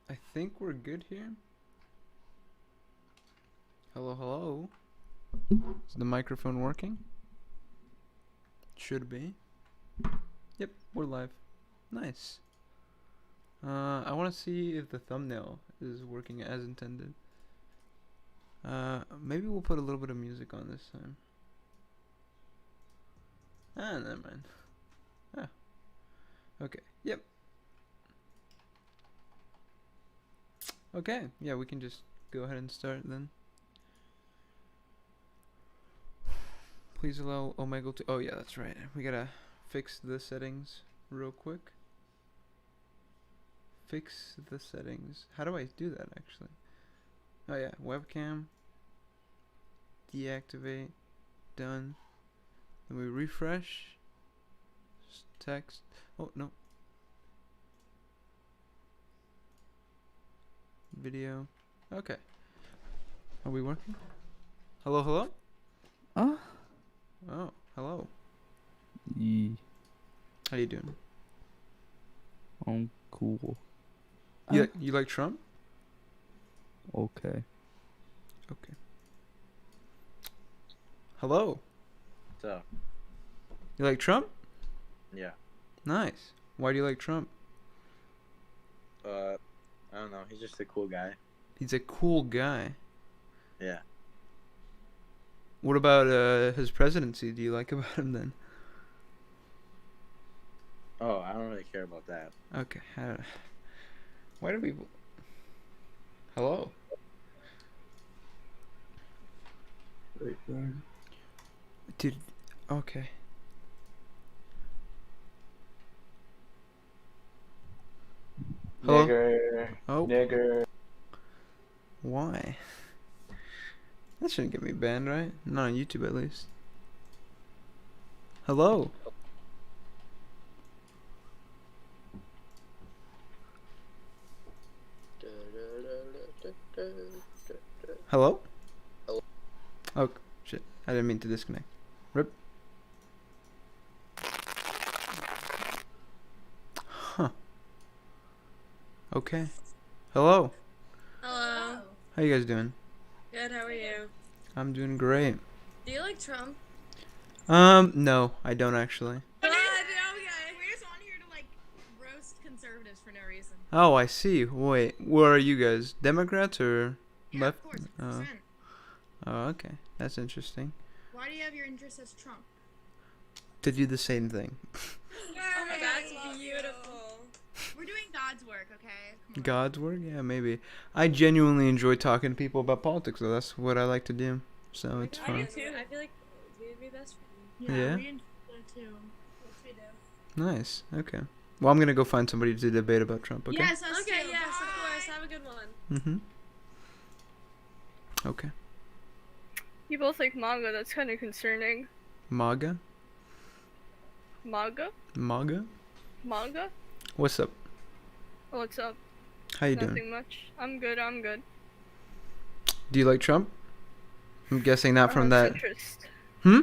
I think we're good here. Hello, hello. Is the microphone working? Should be. Yep, we're live. Nice. I want to see if the thumbnail is working as intended. Maybe we'll put a little bit of music on this time. Never mind. Okay, yep. Okay, yeah, we can just go ahead and start then. Please allow omegle to... Oh yeah, that's right. We gotta fix the settings real quick. Fix the settings. How do I do that actually? Oh yeah, webcam. Deactivate. Done. Then we refresh. Text. Oh no. Video. Okay. Are we working? Hello, hello? Oh, hello. Yeah, How you doing? I'm cool. You like Trump? Okay. Okay. Hello. So, You like Trump? yeah. Nice. Why do you like Trump? I don't know. He's just a cool guy. He's a cool guy. Yeah. What about his presidency? Do you like about him then? Oh, I don't really care about that. Okay. Why do people... Hello. Dude. Okay. Hello? Nigger. Oh. Nigger. Why? That shouldn't get me banned, right? Not on YouTube, at least. Hello. Hello? Hello. Oh, shit. I didn't mean to disconnect. Rip. Huh. Okay. Hello. Hello. How you guys doing? Good, how are you? I'm doing great. Do you like Trump? No, I don't actually. Okay. We're just on here to like roast conservatives for no reason. Oh, I see. Wait, where are you guys? Democrats or Yeah, left? of course, Oh. 100%. Oh, okay. That's interesting. Why do you have your interest as Trump? To do the same thing. Oh my god, that's beautiful. We're doing God's work, okay? Come on. God's work? Yeah, maybe. I genuinely enjoy talking to people about politics, though. That's what I like to do. So it's I fun. do too. I feel like we'd be best friends. Yeah? we enjoy that too. Yes, we do. Nice. Okay. Well, I'm gonna go find somebody to debate about Trump. Okay. Yes, us too. Yes, of course. Have a good one. Mm-hmm. Okay. You both like manga, that's kind of concerning. MAGA. Manga? MAGA. Manga? What's up? What's up? How you Nothing doing? much. I'm good, I'm good. Do you like Trump? I'm guessing not from that. Centrist. Hmm.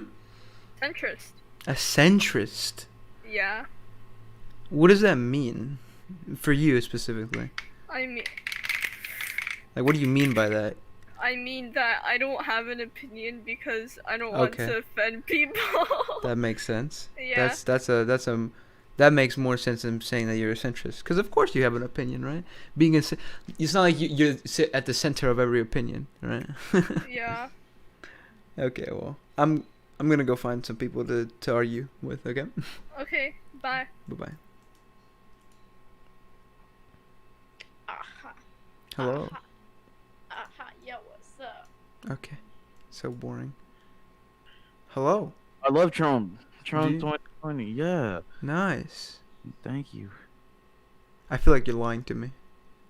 Centrist. A centrist. Yeah. What does that mean? For you specifically. I mean Like, what do you mean by that? that I don't have an opinion because I don't want Okay. to offend people. That makes sense. Yeah. That makes more sense than saying that you're a centrist. Because of course you have an opinion, right? Being it's not like you sit at the center of every opinion, right? Yeah. Okay, well, I'm gonna go find some people to argue with. Okay. Okay, bye. Bye bye. Aha. Hello. Aha. Yo, what's up? Okay. So boring. Hello. I love Trump. Trump Do you? 2020. Yeah. Nice. Thank you. I feel like you're lying to me.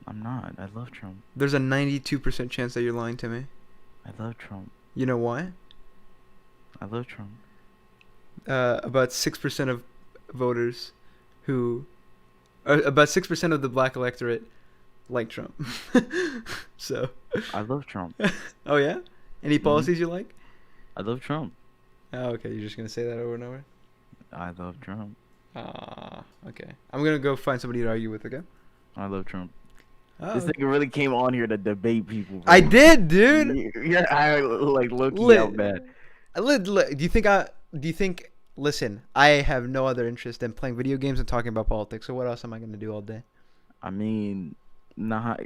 I'm not. I love Trump. There's a 92% chance that you're lying to me. I love Trump. You know why? I love Trump. About 6% of voters who... about 6% of the black electorate like Trump. So... I love Trump. Oh, yeah? Any Mhm. policies you like? I love Trump. Oh, okay. You're just going to say that over and over? I love Trump. Okay. I'm going to go find somebody to argue with, okay? I love Trump. This nigga really came on here to debate people. Bro. I did, dude. You're I like low-key Lit. out bad. Do you think Do you think? Listen, I have no other interest than playing video games and talking about politics. So what else am I gonna do all day? I mean, nah.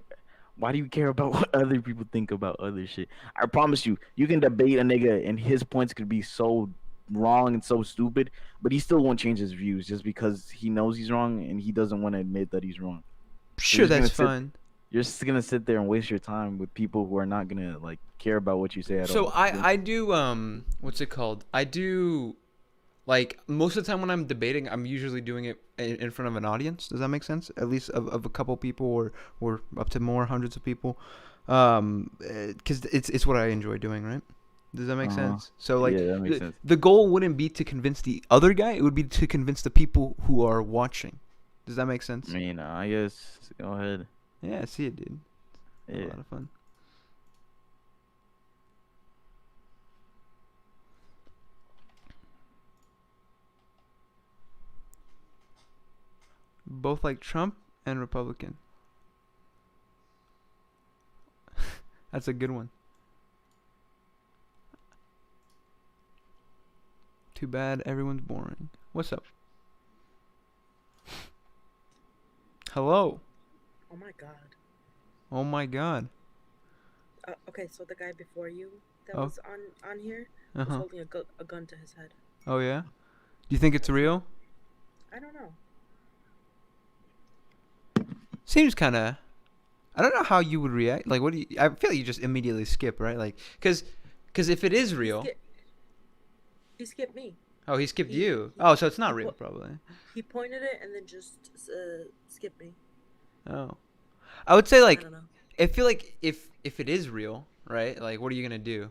Why do you care about what other people think about other shit? I promise you, you can debate a nigga and his points could be so wrong and so stupid, but he still won't change his views just because he knows he's wrong and he doesn't want to admit that he's wrong. Sure, just that's gonna fine. You're just gonna sit there and waste your time with people who are not gonna like care about what you say at all. So I do what's it called? I do like most of the time when I'm debating, I'm usually doing it in front of an audience. Does that make sense? At least of a couple people or up to more hundreds of people. Because it's what I enjoy doing, right? Does that make sense? So like, yeah, that makes sense. The goal wouldn't be to convince the other guy. It would be to convince the people who are watching. Does that make sense? I mean, I guess go ahead. Yeah, I see it, dude. Yeah. A lot of fun. Both like Trump and Republican. That's a good one. Too bad everyone's boring. What's up? Hello. Oh my god. Oh my god. Okay, so the guy before you that Oh. was on here was Uh-huh. holding a gun to his head. Oh yeah? Do you think it's real? I don't know. Seems kind of I don't know how you would react. Like what do you I feel like you just immediately skip, right? Like cuz if it is real. He skipped me. Oh, he skipped he- you. he- Oh, so it's not he real po- probably. He pointed it and then just skipped me. Oh. I would say I like don't know. I feel like if it is real, right? Like what are you going to do?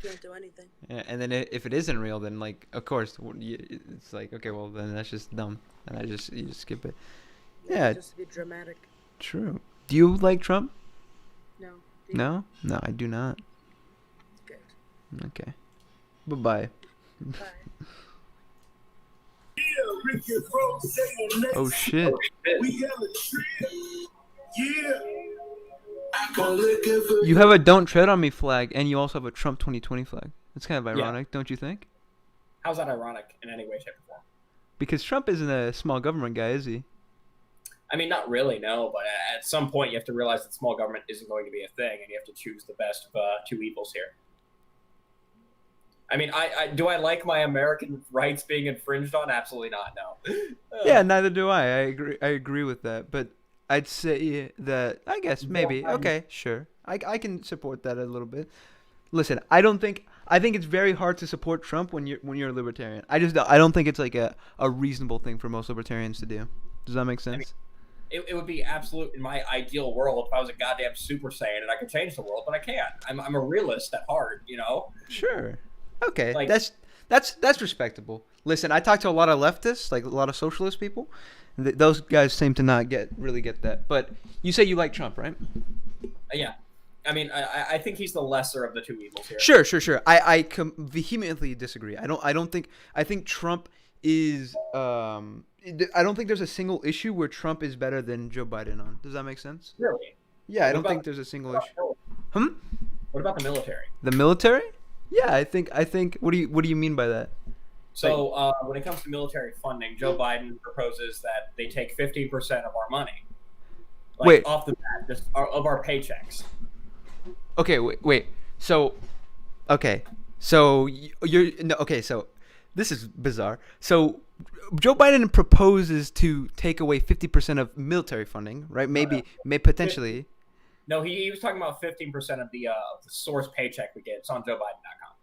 Can't do anything. Yeah, and then if it isn't real, then like of course it's like okay, well then that's just dumb, and you just skip it. Yeah. Just to be dramatic. True. Do you like Trump? No. Do you? No, no, I do not. Good. Okay. Bye. Bye. Oh shit. You have a "Don't Tread on Me" flag, and you also have a Trump 2020 flag. That's kind of ironic, don't you think? How's that ironic in any way, shape, or form? Because Trump isn't a small government guy, is he? I mean, not really, no, but at some point you have to realize that small government isn't going to be a thing, and you have to choose the best of two evils here. I mean, do I like my American rights being infringed on? Absolutely not, no. Yeah, neither do I. I agree with that, but I'd say that I guess maybe. Okay, sure. I can support that a little bit. Listen, I think it's very hard to support Trump when you're a libertarian. I don't think it's like a reasonable thing for most libertarians to do. Does that make sense? I mean, it would be absolute in my ideal world if I was a goddamn Super Saiyan and I could change the world, but I can't. I'm a realist at heart, you know. Sure. Okay, Like- that's respectable. Listen, I talk to a lot of leftists, like a lot of socialist people. Those guys seem to not really get that. But you say you like Trump, right? Yeah. I mean, I think he's the lesser of the two evils here. Sure. I vehemently disagree. I think Trump is I don't think there's a single issue where Trump is better than Joe Biden on. Does that make sense? Really? Yeah, I What don't about- think there's a single What issue. about What about the military? The military? Yeah, I think what do you mean by that? So when it comes to military funding, Joe Biden proposes that they take 15% of our money. Like, Wait. off the bat, just of our paychecks. Okay, wait. So you're no, okay, so this is bizarre. So Joe Biden proposes to take away 50% of military funding, right? Maybe potentially. No, he was talking about 15% of the source paycheck we get. It's on JoeBiden.com.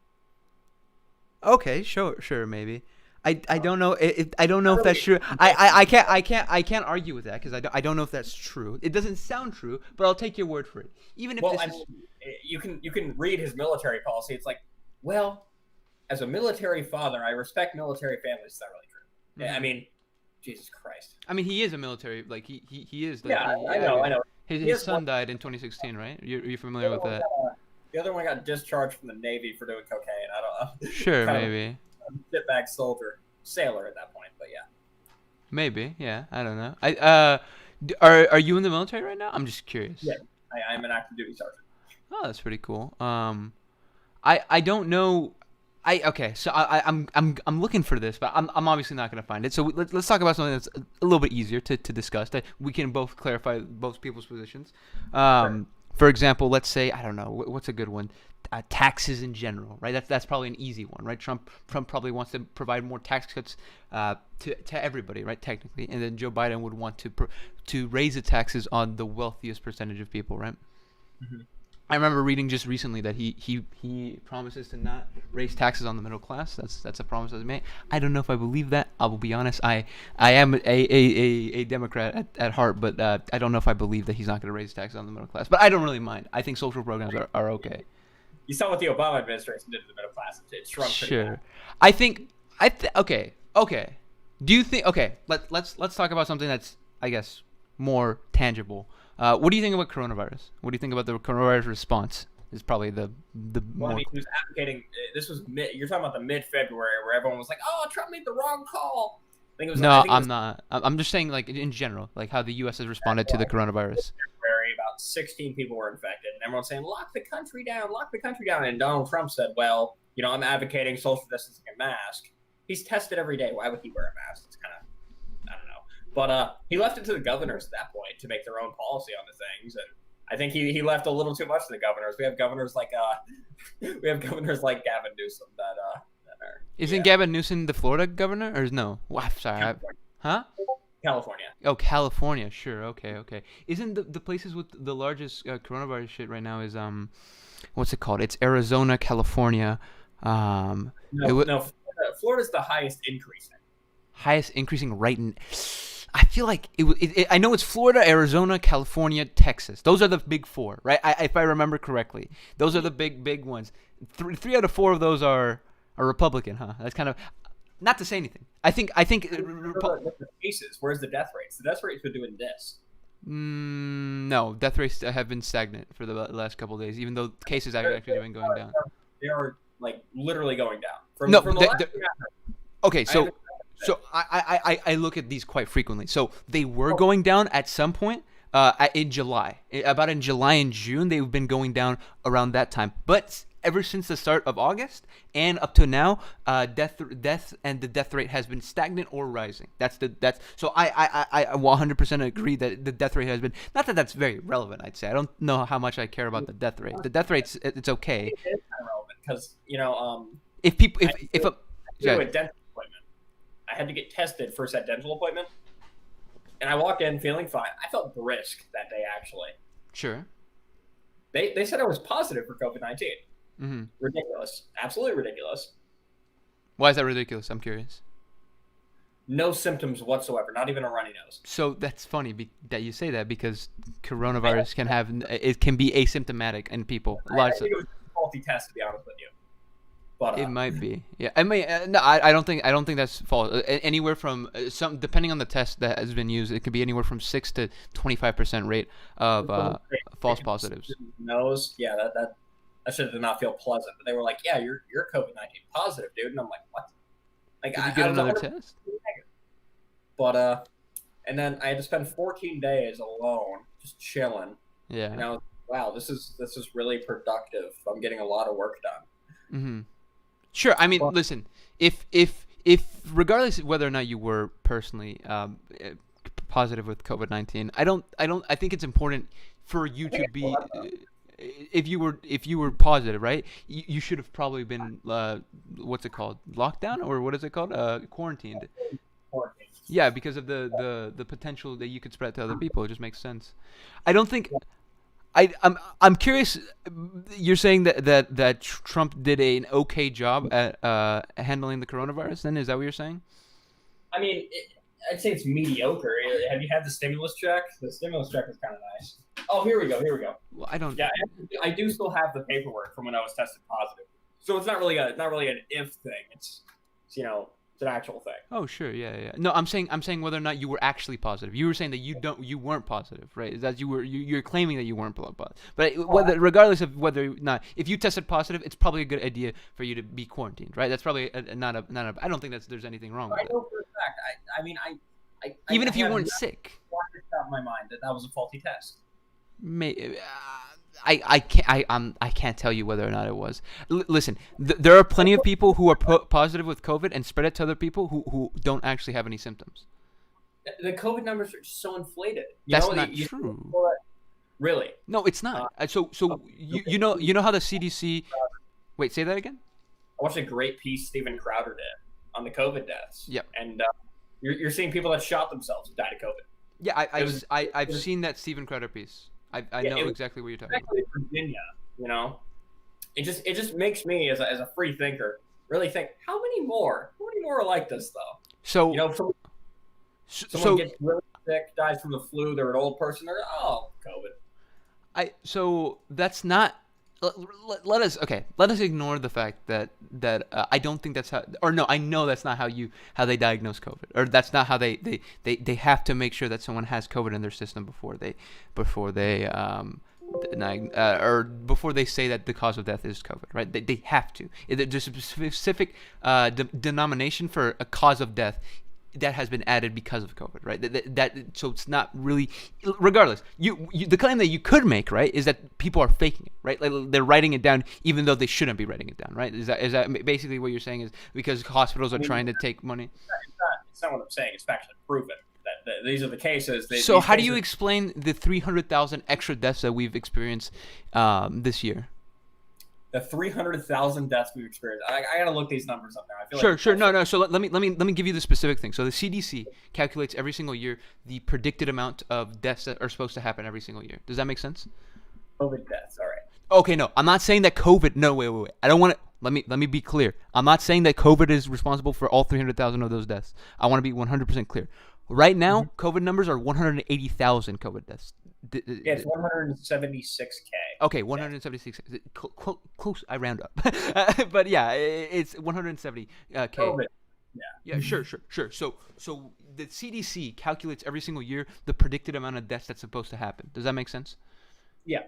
Okay, sure, maybe. I don't know. I don't know if that's true. I can't argue with that because I don't know if that's true. It doesn't sound true, but I'll take your word for it. Even if Well, this I is mean, you can read his military policy. It's like, well, as a military father, I respect military families. Is that really true? Yeah, I mean, Jesus Christ. I mean, he is a military. Like he is. Like, Yeah, I know. His He is son one- died in 2016, right? You're familiar with that? The other one got discharged from the Navy for doing cocaine. I don't know. Sure, Kind of maybe. Sailor at that point, but yeah. Maybe, yeah. I don't know. Are you in the military right now? I'm just curious. Yeah. I'm an active duty sergeant. Oh, that's pretty cool. I don't know. Okay, so I'm looking for this, but I'm obviously not gonna find it. So let's talk about something that's a little bit easier to discuss, that we can both clarify both people's positions. Sure. For example, let's say, I don't know, what's a good one? Taxes in general, right? That's probably an easy one, right? Trump probably wants to provide more tax cuts to everybody, right? Technically, and then Joe Biden would want to raise the taxes on the wealthiest percentage of people, right? Mhm. I remember reading just recently that he promises to not raise taxes on the middle class. That's a promise that he made. I don't know if I believe that. I will be honest. I am a Democrat at heart, but I don't know if I believe that he's not going to raise taxes on the middle class. But I don't really mind. I think social programs are okay. You saw what the Obama administration did to the middle class. It shrunk pretty Sure. bad. I think okay. Do you think let's talk about something that's, I guess, more tangible. What do you think about coronavirus? What do you think about the coronavirus response? Is probably the Well, more. I mean, he was advocating. This was you're talking about the mid-February, where everyone was like, "Oh, Trump made the wrong call." I think it was. I No, think it was I'm not. I'm just saying, like, in general, like how the U.S. has responded to the coronavirus. February. About 16 people were infected, and everyone's saying, "Lock the country down, lock the country down." And Donald Trump said, "Well, I'm advocating social distancing and mask." He's tested every day. Why would he wear a mask? It's kind of, I don't know. But he left it to the governors at that point to make their own policy on the things, and I think he left a little too much to the governors. We have governors like Gavin Newsom that are. Isn't yeah, Gavin Newsom the Florida governor, or no? Wow, sorry. California. Huh? California. Oh, California. Sure. Okay. Isn't the places with the largest coronavirus shit right now is what's it called? It's Arizona, California. No, Florida's the highest increasing. Highest increasing right in. I feel like I know it's Florida, Arizona, California, Texas. Those are the big four, right? If I remember correctly, those are the big ones. Three out of four of those are Republican, huh? That's kind of not to say anything. I think The cases. Where's the death rates? The death rates are doing this. no, death rates have been stagnant for the last couple of days, even though cases have actually been going down. They are like literally going down. From the last Okay, so I look at these quite frequently. So they were going down at some point in July. About in July and June, they've been going down around that time. But ever since the start of August and up to now, death and the death rate has been stagnant or rising. So I 100% agree that the death rate has been, not that that's very relevant. I'd say I don't know how much I care about the death rate. The death rate's it's okay. It is kind of relevant because If people if a do a dental appointment. I had to get tested first at dental appointment, and I walked in feeling fine. I felt brisk that day actually. Sure. They said I was positive for COVID-19. Mm-hmm. Ridiculous, absolutely ridiculous. Why is that ridiculous? I'm curious. No symptoms whatsoever, not even a runny nose. So that's funny that you say that, because coronavirus can be asymptomatic in people. I think it was a faulty test, to be honest with you. But It might be. Yeah. No, I don't think that's false. Anywhere from depending on the test that has been used, it could be anywhere from 6 to 25% rate of false positives. Nose, yeah, that shit did not feel pleasant. But they were like, "Yeah, you're COVID-19 positive, dude," and I'm like, "What?" Like, Did you get another test? But and then I had to spend 14 days alone, just chilling. Yeah. And I was, wow, this is really productive. I'm getting a lot of work done. Mm-hmm. Sure. I mean, listen. If regardless of whether or not you were personally positive with COVID-19, I think it's important for you to be. If you were positive, right? You should have probably been what's it called? Lockdown, or what is it called? Quarantined. Yeah, because of the potential that you could spread to other people. It just makes sense. I don't think. I'm curious. You're saying that Trump did an okay job at handling the coronavirus. Then is that what you're saying? I mean, I'd say it's mediocre. Have you had the stimulus check? The stimulus check is kind of nice. Oh, here we go. Well, I don't. Yeah, I do still have the paperwork from when I was tested positive. So it's not really an if thing. It's it's an actual thing. Oh, sure, yeah. No, I'm saying whether or not you were actually positive. You were saying that you weren't positive, right? That you're claiming that you weren't positive. But regardless of whether or not, if you tested positive, it's probably a good idea for you to be quarantined, right? That's probably not a. I don't think there's anything wrong with I know for a fact. Even if you have weren't no sick. doubt in my mind that was a faulty test. I can't tell you whether or not it was. Listen, there are plenty of people who are positive with COVID and spread it to other people who don't actually have any symptoms. The COVID numbers are just so inflated. That's not true. Really? No, it's not. You know how the CDC. Wait, say that again. I watched a great piece Steven Crowder did on the COVID deaths. Yep. And you're seeing people that shot themselves who died of COVID. Yeah, I've seen that Steven Crowder piece. I know exactly what you're talking about. Virginia, you know, it just makes me as a free thinker really think how many more are like this though. So you know, someone gets really sick, dies from the flu, they're an old person, they're COVID. So that's not. Let us ignore the fact that I don't think that's how, or no, I know that's not how they diagnose COVID, or that's not how they have to make sure that someone has COVID in their system before they say that the cause of death is COVID, right? They have to. There's a specific denomination for a cause of death that has been added because of COVID, right? So it's not really, regardless. The claim that you could make, right, is that people are faking it, right? Like they're writing it down even though they shouldn't be writing it down, right? Is that basically what you're saying? Is because hospitals are trying to take money? It's not what I'm saying. It's factually proven that these are the cases. So how do you explain the 300,000 extra deaths that we've experienced this year? The 300,000 deaths we've experienced. I gotta look these numbers up now. I feel Sure. No. So let me give you the specific thing. So the CDC calculates every single year the predicted amount of deaths that are supposed to happen every single year. Does that make sense? COVID deaths. All right. Okay. No, I'm not saying that COVID. No, wait. I don't want to. Let me be clear. I'm not saying that COVID is responsible for all 300,000 of those deaths. I want to be 100% clear. Right now, COVID numbers are 180,000 COVID deaths. Yeah, it's 176K. Okay, 176. Close. I round up, but yeah, it's 170K. COVID. Yeah, sure. So the CDC calculates every single year the predicted amount of deaths that's supposed to happen. Does that make sense? Yeah.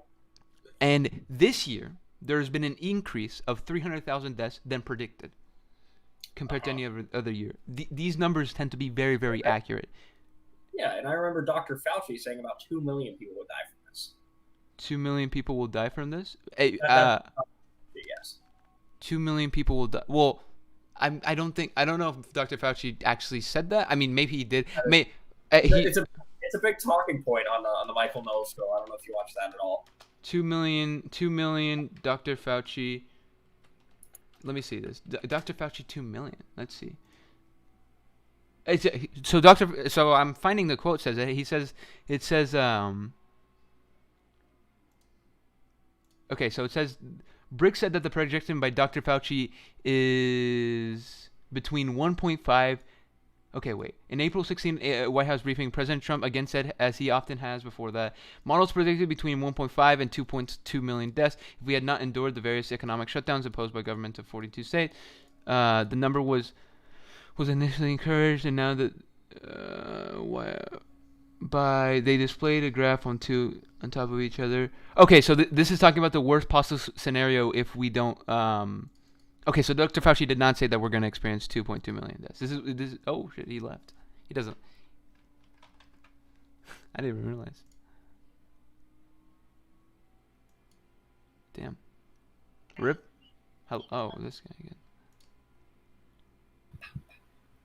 And this year, there's been an increase of 300,000 deaths than predicted compared to any other year. These numbers tend to be very, very accurate. Yeah, and I remember Dr. Fauci saying about 2 million people would die from this. 2 million people will die from this? Yes. 2 million people will die. Well, I don't know if Dr. Fauci actually said that. I mean, maybe he did. It's a big talking point on the Michael Knowles show. I don't know if you watch that at all. 2 million, Dr. Fauci. Let me see this. Dr. Fauci, 2 million. Let's see. So I'm finding the quote says okay, so it says Brick said that the projection by Dr. Fauci is between 1.5. Okay, wait. In April 16 White House briefing, President Trump again said, as he often has before that, models predicted between 1.5 and 2.2 million deaths if we had not endured the various economic shutdowns imposed by governments of 42 states. The number was initially encouraged, and now that they displayed a graph on top of each other. Okay, so this is talking about the worst possible scenario if we don't. Okay, so Dr. Fauci did not say that we're going to experience 2.2 million deaths. This is. Oh shit, he left. He doesn't. I didn't even realize. Damn. Rip. Oh, this guy again.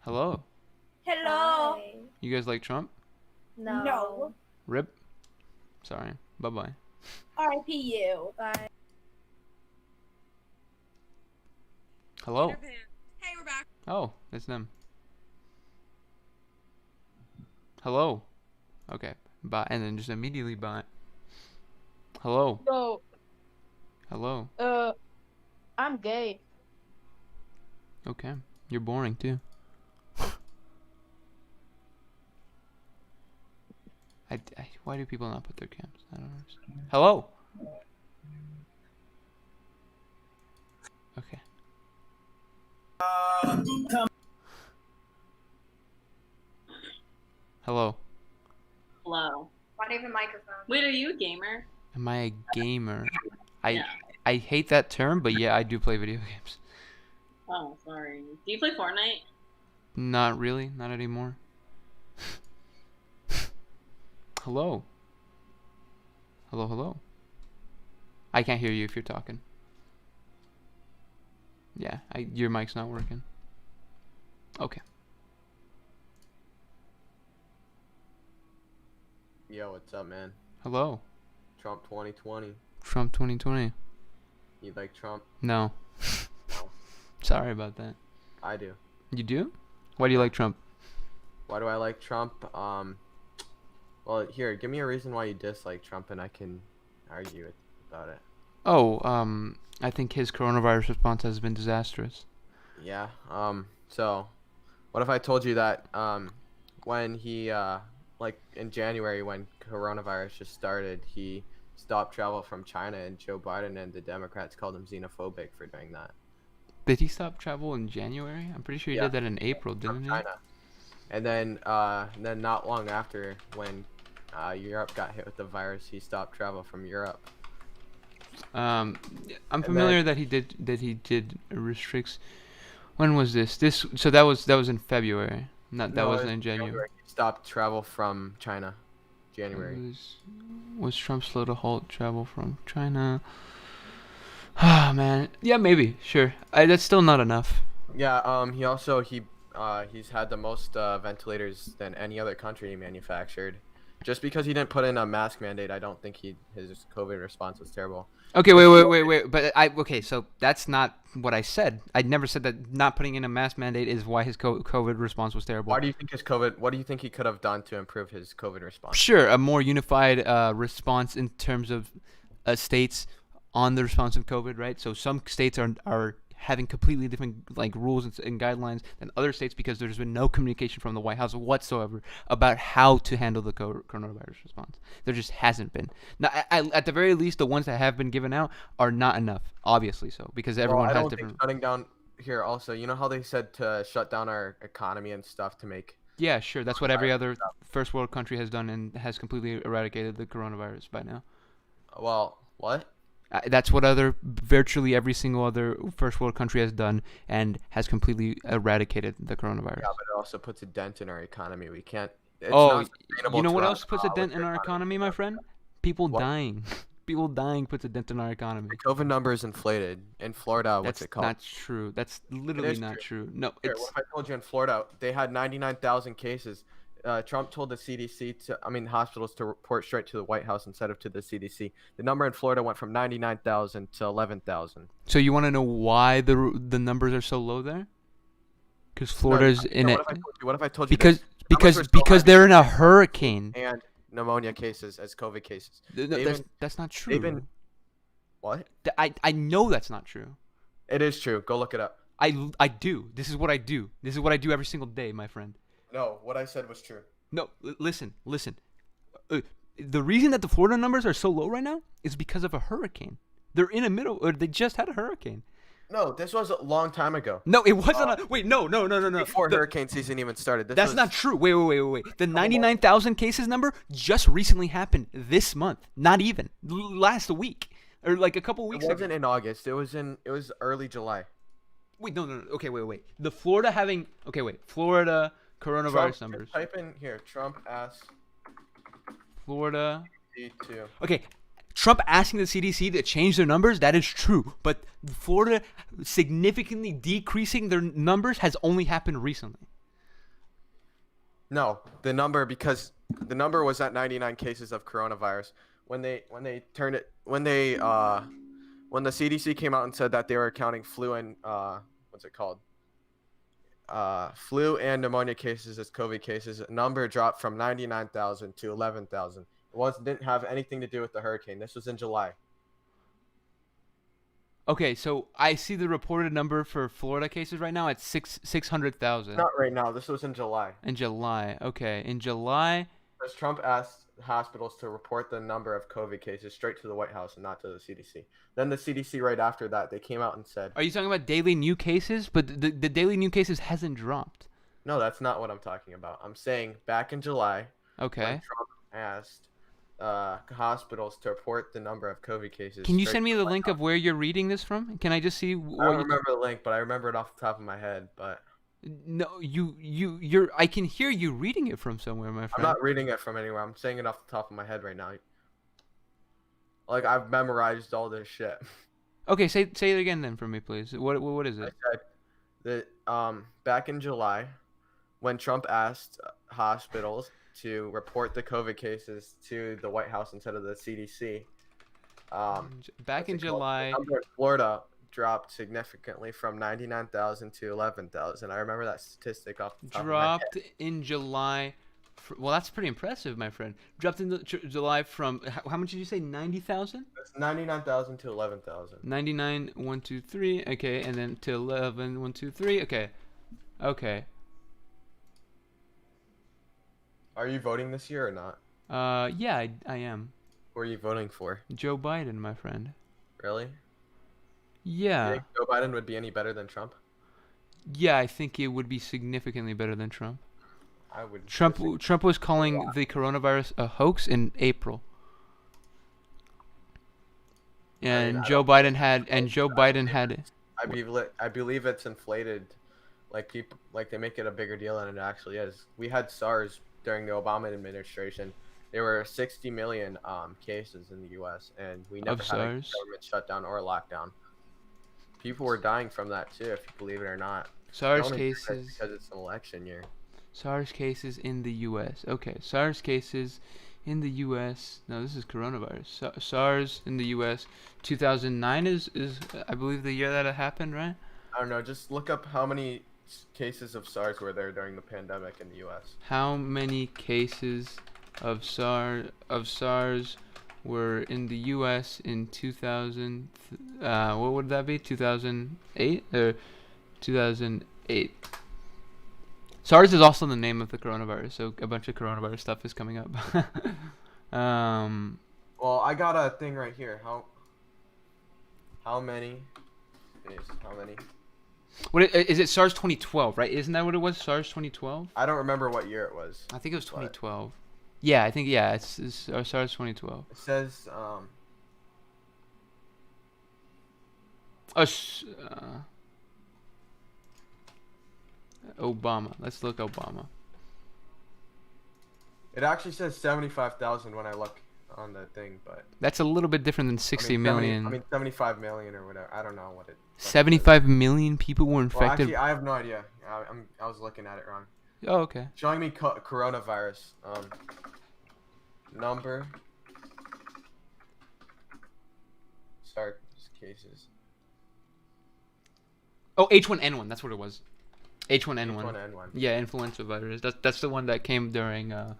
Hello. Hello. Hi. You guys like Trump? No. Rip. Sorry. Bye-bye. R.I.P. you. Bye. Hello. Hey, we're back. Oh, it's them. Hello. Okay. Bye. And then just immediately bye. Hello. No. Hello. I'm gay. Okay. You're boring too. Why do people not put their cams? I don't understand. Hello. Okay. Hello. Hello. Why do you have a microphone? Wait, are you a gamer? Am I a gamer? Yeah. I hate that term, but yeah, I do play video games. Oh, sorry. Do you play Fortnite? Not really. Not anymore. Hello. Hello, hello. I can't hear you if you're talking. Yeah, your mic's not working. Okay. Yo, what's up, man? Hello. Trump 2020. Trump 2020. You like Trump? No. No. Sorry about that. I do. You do? Why do you like Trump? Why do I like Trump? Well, here, give me a reason why you dislike Trump, and I can argue about it. Oh, I think his coronavirus response has been disastrous. Yeah. So, what if I told you that, when he, like in January when coronavirus just started, he stopped travel from China, and Joe Biden and the Democrats called him xenophobic for doing that. Did he stop travel in January? I'm pretty sure he Yeah. did that in April, From didn't he? China. And then not long after, when Europe got hit with the virus, he stopped travel from Europe. I'm And familiar that he did restricts. When was this? So that was in February. That No, it wasn't was in January. He stopped travel from China, January. Was Trump slow to halt travel from China? Ah, man. Yeah, maybe. Sure. That's still not enough. Yeah. He's had the most ventilators than any other country he manufactured. Just because he didn't put in a mask mandate, I don't think his COVID response was terrible. Okay, wait. But okay, so that's not what I said. I never said that not putting in a mask mandate is why his COVID response was terrible. What do you think he could have done to improve his COVID response? Sure, a more unified response in terms of states on the response of COVID, right? So some states are having completely different like rules and guidelines than other states because there's been no communication from the White House whatsoever about how to handle the coronavirus response. There just hasn't been. Now, at the very least, the ones that have been given out are not enough, obviously so, because everyone I has don't different. think shutting down here also. You know how they said to shut down our economy and stuff to make. Yeah, sure. That's what every other first world country has done and has completely eradicated the coronavirus by now. Well, what? That's what virtually every single other first world country has done and has completely eradicated the coronavirus. Yeah, but it also puts a dent in our economy. We can't. It's Oh, not sustainable you know to what run else puts a dent with in the our economy, my friend? People What? dying. People dying puts a dent in our economy. The COVID numbers inflated in Florida. What's That's it called? not true. That's literally is not true. No, Here, it's what if I told you in Florida they had 99,000 cases? Trump told the hospitals to report straight to the White House instead of to the CDC. The number in Florida went from 99,000 to 11,000. so you want to know why the numbers are so low there? Because Florida's in it. What if I told you Because numbers were so high they're in a hurricane. and pneumonia cases as COVID cases. No, that's not true. What? I know that's not true. It is true. Go look it up. I do. This is what I do. This is what I do every single day, my friend. No, what I said was true. No, listen. The reason that the Florida numbers are so low right now is because of a hurricane. They're in the middle, or they just had a hurricane. No, this was a long time ago. No, it wasn't. Wait, no. Before hurricane season even started. That's not true. Wait. The 99,000 cases number just recently happened this month. Not even last week, or like a couple weeks It ago. wasn't in August. It was early July. Wait, no. Okay, wait. The Florida having. Okay, wait. Florida coronavirus numbers. Type in here. Trump asks Florida. CDC. Okay, Trump asking the CDC to change their numbers, that is true. But Florida significantly decreasing their numbers has only happened recently. No, the number was at 99 cases of coronavirus. When the CDC came out and said that they were counting flu and flu and pneumonia cases as COVID cases, a number dropped from 99,000 to 11,000. It didn't have anything to do with the hurricane. This was in July. Okay, so I see the reported number for Florida cases right now at 600,000. Not right now. This was in July. In July. Okay, in July. Because Trump asked hospitals to report the number of COVID cases straight to the White House and not to the CDC. Then the CDC right after that, they came out and said... Are you talking about daily new cases? But the daily new cases hasn't dropped. No, that's not what I'm talking about. I'm saying back in July, Okay. when Trump asked hospitals to report the number of COVID cases... Can you straight send me to the White link House. of where you're reading this from? Can I just see I what don't you... remember the link, but I remember it off the top of my head. But No, you're. I can hear you reading it from somewhere, my I'm friend. not reading it from anywhere. I'm saying it off the top of my head right now. Like I've memorized all this shit. Okay, say it again then for me, please. What is I it? said that back in July, when Trump asked hospitals to report the COVID cases to the White House instead of the CDC, Back what's in it called? July. The number in Florida dropped significantly from 99,000 to 11,000. I remember that statistic off the top of my head. Dropped in July. Well, that's pretty impressive, my friend. Dropped in July from how much did you say? 90,000. It's 99,000 to 11,000. 99, 1, 2, 3. Okay, and then to 11, 1, 2, 3. Okay, okay. Are you voting this year or not? Yeah, I am. Who are you voting for? Joe Biden, my friend. Really? You Yeah, think Joe Biden would be any better than Trump? yeah. I think it would be significantly better than Trump. I would. Trump was calling the coronavirus a hoax in April. And I Joe Biden had I believe it's inflated. Like people, like they make it a bigger deal than it actually is. We had SARS during the Obama administration. There were 60 million cases in the U.S. and we never Of had a SARS? government shutdown or a lockdown. People were dying from that too, if you believe it or not. They SARS only do that cases. because it's an election year. SARS cases in the U.S. Okay, SARS cases in the U.S. No, this is coronavirus. SARS in the U.S. 2009 is I believe the year that it happened, right? I don't know. Just look up how many cases of SARS were there during the pandemic in the U.S. How many cases of SARS were in the U.S. in 2000? What would that be? 2008 or 2008? SARS is also the name of the coronavirus, so a bunch of coronavirus stuff is coming up. Well, I got a thing right here. How many? What is it? SARS 2012, right? Isn't that what it was? SARS 2012? I don't remember what year it was. I think it was But- 2012. Yeah, I think it's SARS 2012. It says Obama. Let's look Obama. it actually says 75,000 when I look on the thing, but That's a little bit different than 60 million. 75 million or whatever. I don't know what it. 75 million people were Well, infected. actually, I have no idea. I was looking at it wrong. Oh, okay. Showing me coronavirus number. SARS cases. Oh, H1N1. That's what it was. H1N1. H1N1. Yeah, influenza virus. That's the one that came during the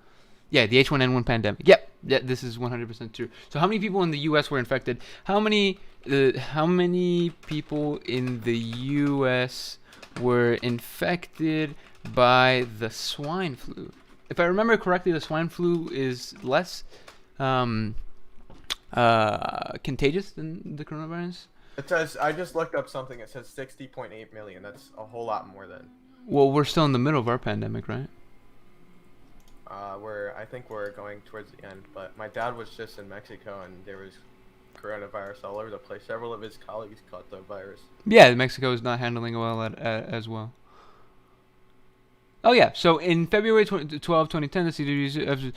H1N1 pandemic. Yep. Yeah, this is 100% true. So how many people in the US were infected? How many people in the US were infected by the swine flu? If I remember correctly, the swine flu is less contagious than the coronavirus. It says I just looked up something. It says 60.8 million. That's a whole lot more than. Well, we're still in the middle of our pandemic, right? I think we're going towards the end. But my dad was just in Mexico and there was coronavirus all over the place. Several of his colleagues caught the virus. Yeah, Mexico is not handling well as well. Oh yeah, so in February 12, 2010, the CDC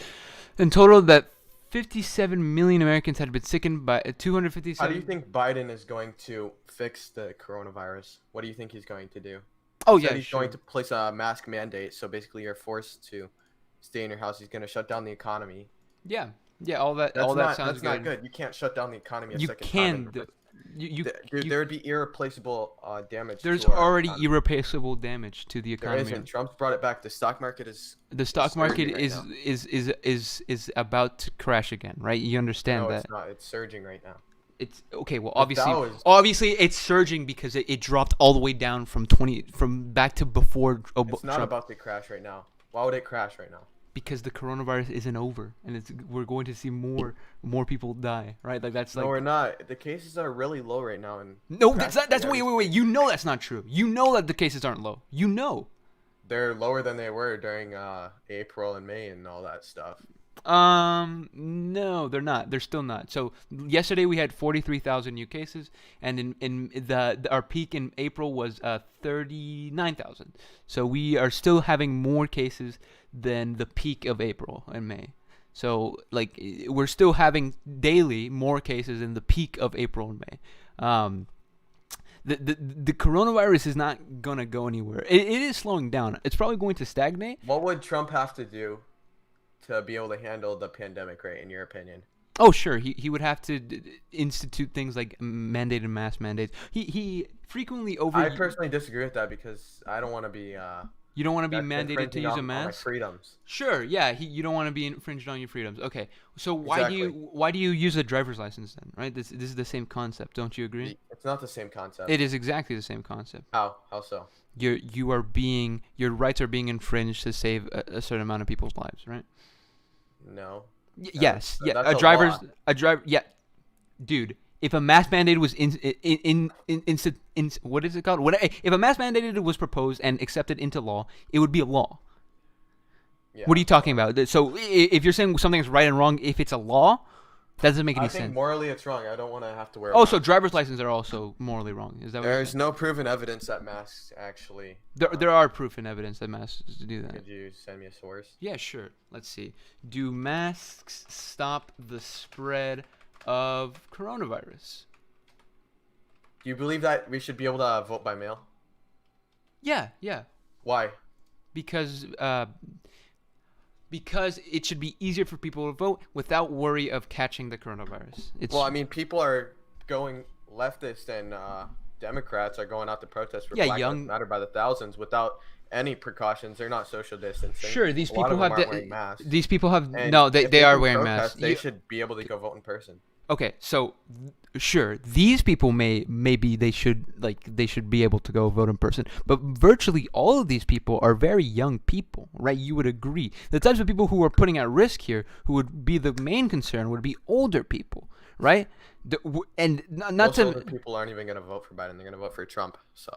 in total that 57 million Americans had been sickened by 257. How do you think Biden is going to fix the coronavirus? What do you think he's going to do? Oh He said yeah, he's sure. going to place a mask mandate, so basically you're forced to stay in your house. He's going to shut down the economy. Yeah, all that That's sounds not good. You can't shut down the economy a You second can. time. You There would be irreplaceable damage. there's to our already economy. irreplaceable damage to the There economy. isn't. Trump's brought it back. The stock market is. The stock market surging right is about to crash again, right? You understand No, that? it's not. It's surging right now. It's okay. Well, The Dow is- obviously, it's surging because it dropped all the way down from back to before It's not Trump, about to crash right now. Why would it crash right now? because the coronavirus isn't over, and we're going to see more people die, right? Like that's No, like we're not. The cases are really low right now, and no, that's not. That's practically wait. You know that's not true. You know that the cases aren't low. You know. they're lower than they were during April and May and all that stuff. No, they're not. They're still not. So yesterday we had 43,000 new cases, and our peak in April was 39,000. So we are still having more cases than the peak of April and May. So like we're still having daily more cases than the peak of April and May. The coronavirus is not gonna go anywhere. It is slowing down. It's probably going to stagnate. What would Trump have to do to be able to handle the pandemic rate, in your opinion? Oh, sure. He would have to institute things like mandated mask mandates. He frequently I personally disagree with that because I don't want to be. You don't want to be that's mandated to infringing use a on my mask? freedoms. Sure, yeah. You don't want to be infringed on your freedoms. Okay, so why do Exactly. you use a driver's license then? Right. This is the same concept. Don't you agree? It's not the same concept. It is exactly the same concept. How? How so? Your rights are being infringed to save a certain amount of people's lives, right? No. Yes. Yeah. That's a law. Yeah. Dude, if a mask mandate was what is it called? If a mask mandate was proposed and accepted into law, it would be a law. Yeah. What are you talking about? So if you're saying something is right and wrong, if it's a law, that doesn't make any I think sense. morally it's wrong. I don't want to have to wear. Oh, so driver's licenses are also morally wrong. Is that what you're There's saying? no proven evidence that masks actually. There are proof and evidence that masks do that. Could you send me a source? Yeah, sure. Let's see. Do masks stop the spread of coronavirus? Do you believe that we should be able to vote by mail? Yeah. Why? Because it should be easier for people to vote without worry of catching the coronavirus. Well, I mean, people are going leftist and Democrats are going out to protest for Yeah, Black young- Lives Matter by the thousands without any precautions. They're not social distancing. Sure, these A lot people of them have aren't wearing masks. these people have And no, if they are can wearing protest, masks. They should be able to go vote in person. Okay, so sure, these people maybe they should be able to go vote in person, but virtually all of these people are very young people, right? You would agree. The types of people who are putting at risk here, who would be the main concern, would be older people, right? And not Most to older people aren't even going to vote for Biden. They're going to vote for Trump. So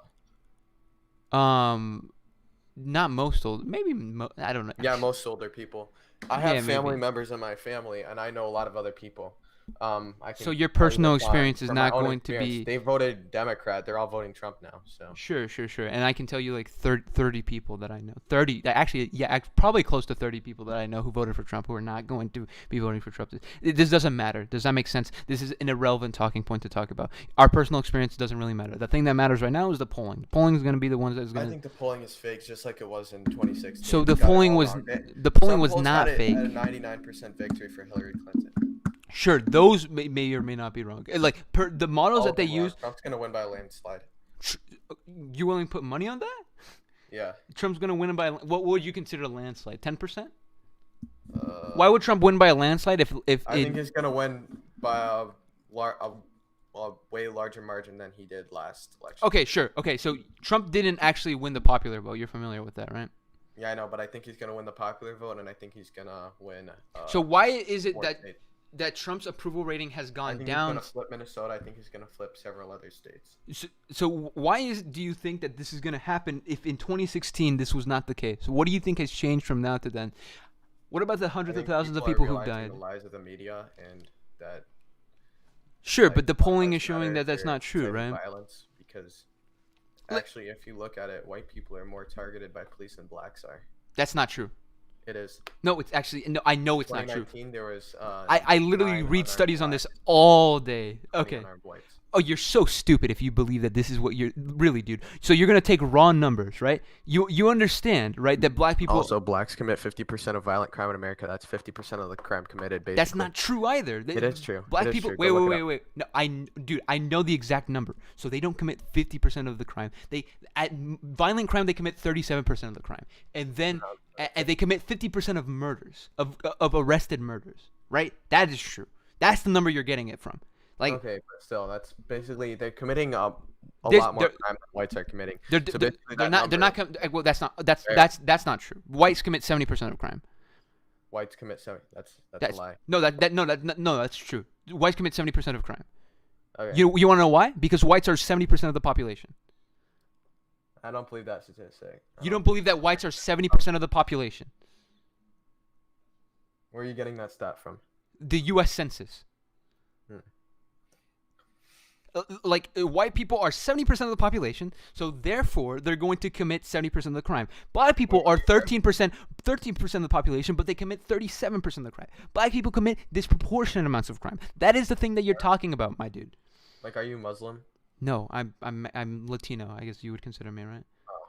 not most old, maybe I don't know. yeah, most older people. I Yeah, have family maybe. members in my family, and I know a lot of other people. I can So your tell you personal this experience is from my not own going to experience. be. They voted Democrat. They're all voting Trump now. So Sure. And I can tell you like 30 people that I know. 30, actually, yeah, probably close to 30 people that I know who voted for Trump who are not going to be voting for Trump. This doesn't matter. Does that make sense? This is an irrelevant talking point to talk about. Our personal experience doesn't really matter. The thing that matters right now is the polling. The polling is going to be the ones that's I going to. think the polling is fake, just like it was in 2016. So They the got it polling all was wrong. the polling Some was polls not had it fake. at a 99% victory for Hillary Clinton. Sure, those may or may not be wrong. Like the models All that of they them are. use. Trump's gonna win by a landslide. You willing to put money on that? Yeah. Trump's going to win by what would you consider a landslide? 10%? Why would Trump win by a landslide if I think he's gonna win by a way larger margin than he did last election. Okay, sure. Okay, so Trump didn't actually win the popular vote. You're familiar with that, right? Yeah, I know, but I think he's gonna win the popular vote, and I think he's gonna win. So why is it more that states. Trump's approval rating has I gone think down? he's gonna flip Minnesota. I think he's gonna flip several other states. So why do you think that this is going to happen if in 2016 this was not the case? What do you think has changed from now to then? What about the hundreds I of think thousands of are people who've realizing died? The lies of the media and that. Sure, like, but the Black polling Lives is showing Matter, that that's they're not true, inciting right? Violence because Like- actually, if you look at it, white people are more targeted by police than blacks are. That's not true. It is. No, it's actually no. I know it's not true. 2019, there was. I literally 9 read unarmed studies on this blacks, all day. 20 Okay. unarmed whites. Oh, you're so stupid if you believe that this is what you're really, dude. So you're gonna take raw numbers, right? You understand, right? That black people. Also, blacks commit 50% of violent crime in America. That's 50% of the crime committed. Basically, That's not true either. It is true. Black It is people. true. Wait, Go wait, look wait, it up. wait. No, dude, I know the exact number. So they don't commit 50% of the crime. At violent crime they commit 37% of the crime, and then and they commit 50% of murders of arrested murders. Right? That is true. That's the number you're getting it from. Like, okay, but still, that's basically they're committing a There's- lot more they're- crime than whites are committing. They're, So they're, basically they're that not. number- Well, that's Fair. that's not true. Whites commit 70% of crime. Whites commit 70. That's That's a lie. no, that's true. Whites commit 70% of crime. Okay. You want to know why? Because whites are 70% of the population. I don't believe that statistic. You don't believe that whites are 70% of the population. Where are you getting that stat from? The U.S. Census. White people are 70% of the population, so therefore they're going to commit 70% of the crime. Black people are 13% of the population, but they commit 37% of the crime. Black people commit disproportionate amounts of crime. That is the thing that you're talking about, my dude. Like, are you Muslim? No, I'm Latino. I guess you would consider me, right? Oh.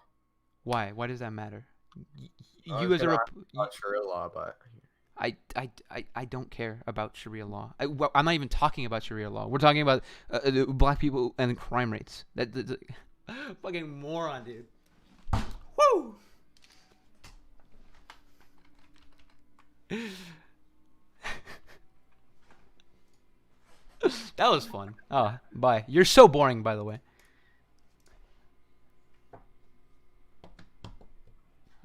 Why? Why does that matter? You as a not Sharia law, but I don't care about Sharia law. I'm not even talking about Sharia law. We're talking about black people and crime rates. That's fucking moron, dude. Woo! That was fun. Oh, bye. You're so boring, by the way.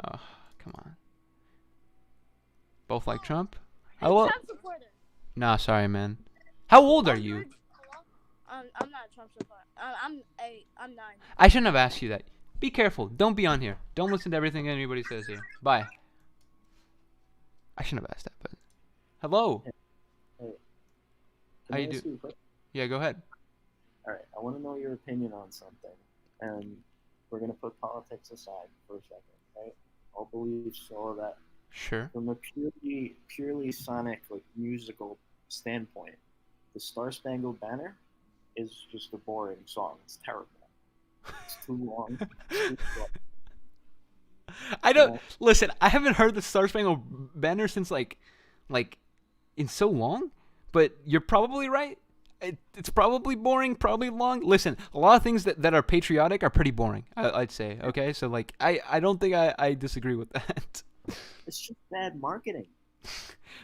Oh, come on. Both like Trump? How old? Trump supporter. Nah, sorry, man. How old are you? I'm not a Trump supporter. I'm 8. I'm 9. I shouldn't have asked you that. Be careful. Don't be on here. Don't listen to everything anybody says here. Bye. I shouldn't have asked that, but... Hello. Hey. How you do? Yeah, go ahead. All right. I want to know your opinion on something, and we're gonna put politics aside for a second, right? All beliefs, all of that. Sure. From a purely sonic, like musical standpoint, the Star Spangled Banner is just a boring song. It's terrible. It's too long. I don't listen. I haven't heard the Star Spangled Banner since like in so long. But you're probably right. It's probably boring, probably long. Listen, a lot of things that are patriotic are pretty boring. I'd say. Okay, so like I don't think I disagree with that. It's just bad marketing.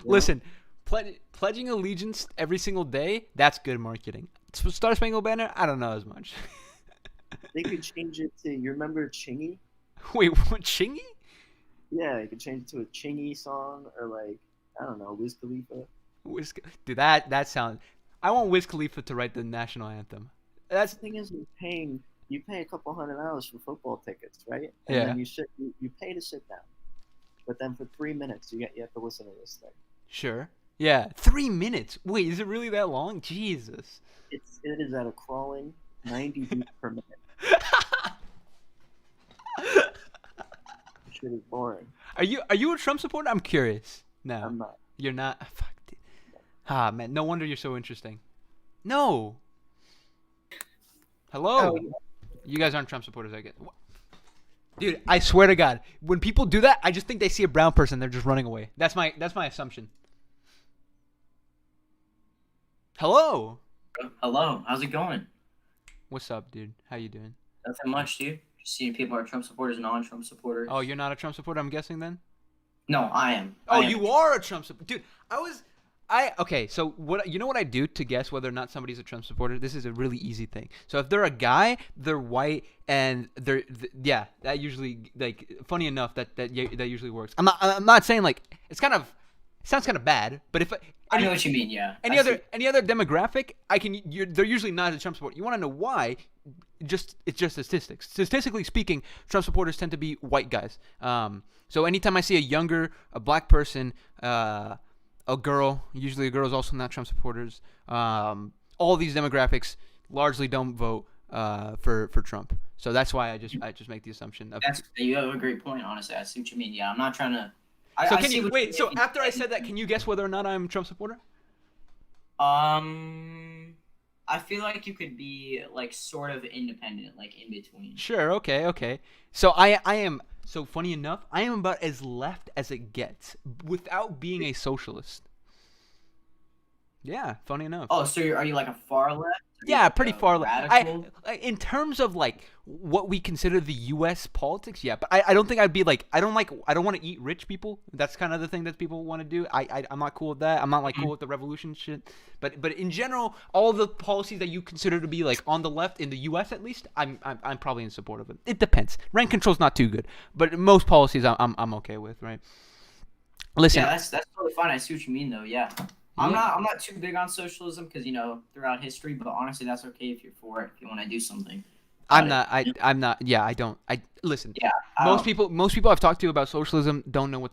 Listen, pledging allegiance every single day, that's good marketing. Star Spangled Banner, I don't know as much. They could change it to, you remember Chingy? Wait, what, Chingy? Yeah, you could change it to a Chingy song, or like, I don't know, Wiz Khalifa. Dude, that sounds... I want Wiz Khalifa to write the national anthem. That's the thing is, you pay a couple $100 for football tickets, right? And yeah. then you pay to sit down. But then for 3 minutes, you have to listen to this thing. Sure. Yeah, 3 minutes. Wait, is it really that long? Jesus. It is at a crawling 90 beats per minute. Shit is boring. Are you a Trump supporter? I'm curious. No. I'm not. You're not? Fuck. Dude. Ah, man. No wonder you're so interesting. No. Hello. Oh, yeah. You guys aren't Trump supporters, I guess. Dude, I swear to God, when people do that, I just think they see a brown person, they're just running away. That's my assumption. Hello. Hello. How's it going? What's up, dude? How you doing? Nothing much, dude. Just seeing people are Trump supporters and non-Trump supporters. Oh, you're not a Trump supporter, I'm guessing then? No, I am. Oh, you are a Trump supporter. Dude, okay, so you know what I do to guess whether or not somebody's a Trump supporter? This is a really easy thing. So if they're a guy, they're white, and yeah, that usually, like, funny enough, that usually works. I'm not saying, like, it sounds kind of bad, but if I know what you mean, yeah. Any other demographic, they're usually not a Trump supporter. You want to know why? It's just statistics. Statistically speaking, Trump supporters tend to be white guys. So anytime I see a black person, a girl, usually a girl is also not Trump supporters. All these demographics largely don't vote for Trump. So that's why I just make the assumption. You have a great point, honestly. I see what you mean. Yeah, I'm not trying to. So after I said that, can you guess whether or not I'm a Trump supporter? I feel like you could be like sort of independent, like in between. Sure. Okay. So I am. So funny enough, I am about as left as it gets without being a socialist. Yeah, funny enough. Oh, so are you like a far left? Yeah, pretty far left. In terms of like what we consider the U.S. politics, yeah, but I don't think I'd be like I don't want to eat rich people. That's kind of the thing that people want to do. I'm not cool with that. I'm not like cool with the revolution shit. But in general, all the policies that you consider to be like on the left in the U.S. at least, I'm probably in support of it. It depends. Rent control's not too good, but most policies I'm okay with, right? Listen, yeah, that's totally fine. I see what you mean though. Yeah. I'm not too big on socialism because throughout history, but honestly that's okay if you're for it, if you want to do something. I'm not. Yeah, I don't. Listen. Yeah. Most people I've talked to about socialism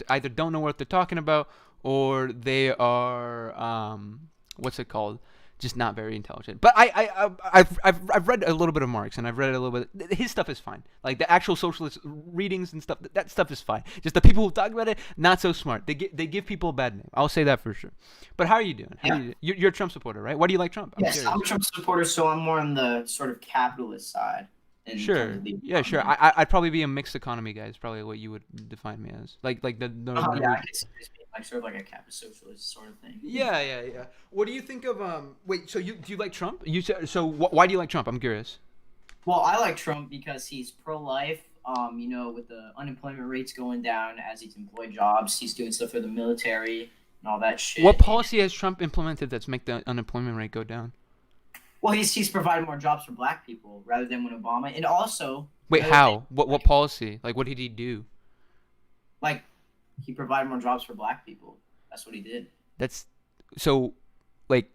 either don't know what they're talking about, or they are what's it called? Just not very intelligent. But I've read a little bit of Marx, and I've read a little bit. His stuff is fine. Like the actual socialist readings and stuff. That stuff is fine. Just the people who talk about it, not so smart. They give people a bad name. I'll say that for sure. But how are you doing? You're a Trump supporter, right? Why do you like Trump? Yes, I'm a Trump supporter, so I'm more on the sort of capitalist side. Sure. Yeah, sure. I'd probably be a mixed economy guy. Is probably what you would define me as. Like the yeah, I guess it's like sort of like a capitalist socialist sort of thing. Yeah. What do you think of Wait, so do you like Trump? You said so. Why do you like Trump? I'm curious. Well, I like Trump because he's pro-life. You know, with the unemployment rates going down as he's employed jobs, he's doing stuff for the military and all that shit. What policy has Trump implemented that's make the unemployment rate go down? Well, he's provided more jobs for black people rather than when Obama, and also. Wait, how? What policy? Like, what did he do? Like, he provided more jobs for black people. That's what he did. That's so, like.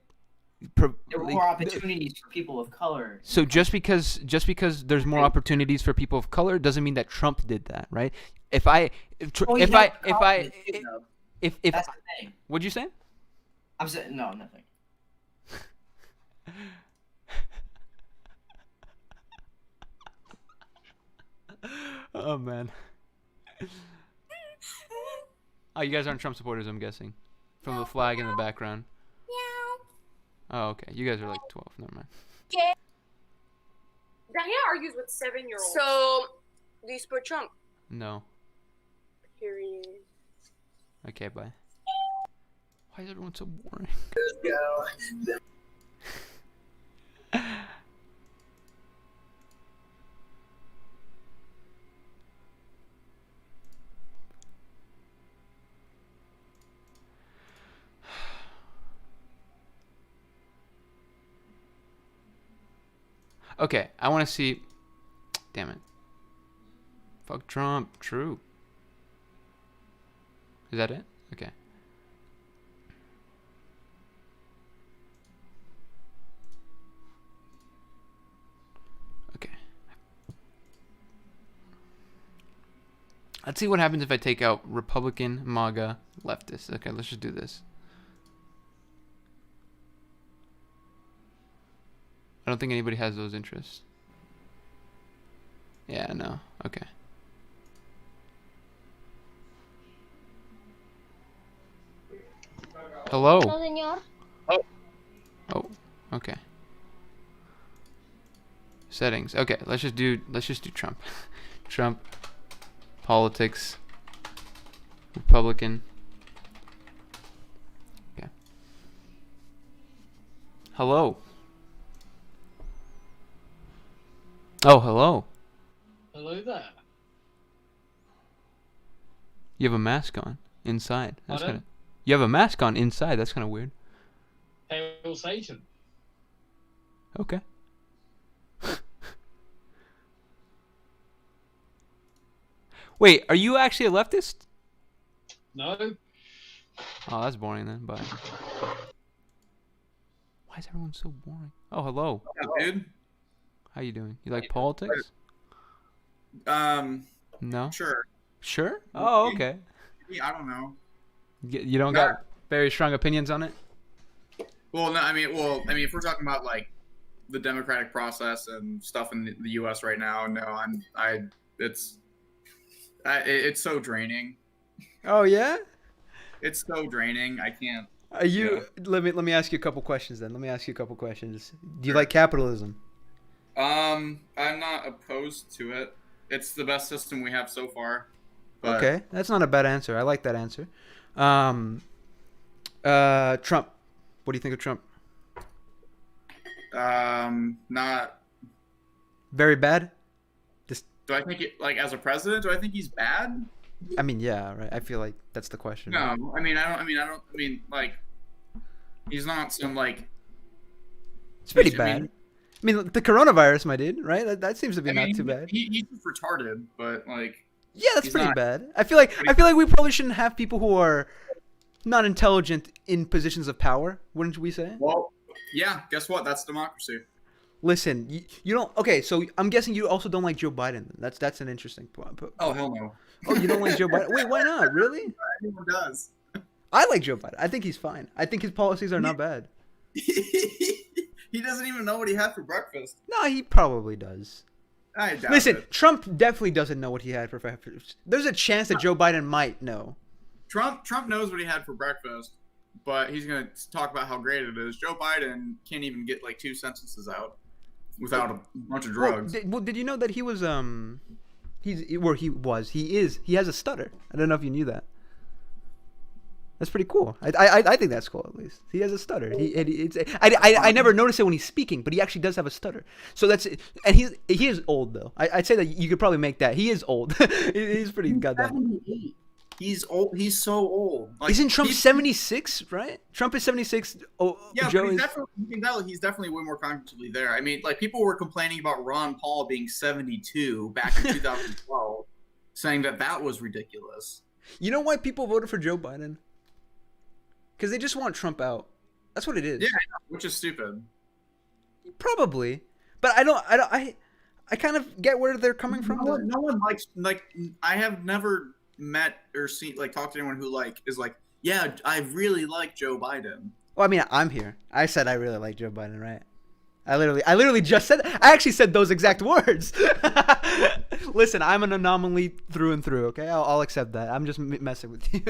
There were more opportunities for people of color. So just because there's more opportunities for people of color doesn't mean that Trump did that, right? If that's the thing. What'd you say? I'm saying no, nothing. Oh man. Oh, you guys aren't Trump supporters, I'm guessing, from the flag in the background. Oh, okay. You guys are like 12. Never mind. Diana argues with 7-year-olds. So, do you support Trump? No. Period. Okay, bye. Why is everyone so boring? Okay, I want to see. Damn it. Fuck Trump. True. Is that it? Okay. Okay. Let's see what happens if I take out Republican, MAGA, leftist. Okay, let's just do this. I don't think anybody has those interests. Yeah, no. Okay. Hello. Hello, señor. Oh, okay. Settings. Okay, let's just do Trump. Trump, politics, Republican. Okay. Hello. Oh, hello. Hello there. You have a mask on inside. That's Pardon? kind of. You have a mask on inside. That's kind of weird. Hail Satan. Okay. Wait, are you actually a leftist? No. Oh, that's boring then. Bye. Why is everyone so boring? Oh, hello. Yeah, dude. How you doing? You like politics? No. Sure. Sure? Oh, okay. I don't know. You don't got very strong opinions on it? Well, no. I mean, if we're talking about like the democratic process and stuff in the U.S. right now, no, it's so draining. Oh yeah. It's so draining. I can't. Are you? Yeah. Let me ask you a couple questions then. Do you like capitalism? I'm not opposed to it. It's the best system we have so far. But... Okay, that's not a bad answer. I like that answer. Trump. What do you think of Trump? Not very bad. Do I think it, like as a president? Do I think he's bad? I mean, yeah, right. I feel like that's the question. No, I mean, like, he's not some like. It's pretty bad. I mean, the coronavirus, my dude, right? That seems to be not too bad. He's just retarded, but like. Yeah, that's pretty bad. I feel like we probably shouldn't have people who are not intelligent in positions of power, wouldn't we say? Well, yeah. Guess what? That's democracy. Listen, you don't. Okay, so I'm guessing you also don't like Joe Biden. That's an interesting point. Oh hell no. Oh, you don't like Joe Biden? Wait, why not? Really? Everyone does. I like Joe Biden. I think he's fine. I think his policies are not bad. He doesn't even know what he had for breakfast. No, he probably does. I doubt Listen, it. Trump definitely doesn't know what he had for breakfast. There's a chance that Joe Biden might know. Trump knows what he had for breakfast, but he's gonna talk about how great it is. Joe Biden can't even get like 2 sentences out without a bunch of drugs. Did you know that he was he has a stutter? I don't know if you knew that. That's pretty cool. I think that's cool, at least. He has a stutter. I never noticed it when he's speaking, but he actually does have a stutter. So that's and he is old though. I'd say that you could probably make that. He is old. He's pretty goddamn. He's old. He's so old. Like, Isn't Trump 76? Right? Trump is 76. Oh, yeah, Joe but is. he's definitely way more cognitively there. I mean, like people were complaining about Ron Paul being 72 back in 2012, saying that was ridiculous. You know why people voted for Joe Biden? Because they just want Trump out. That's what it is. Yeah, which is stupid. Probably, but I kind of get where they're coming from. No one likes I have never met or seen talked to anyone who is like, yeah, I really like Joe Biden. Well, I mean, I'm here. I said I really like Joe Biden, right? I literally just said. I actually said those exact words. Listen, I'm an anomaly through and through. Okay, I'll accept that. I'm just messing with you.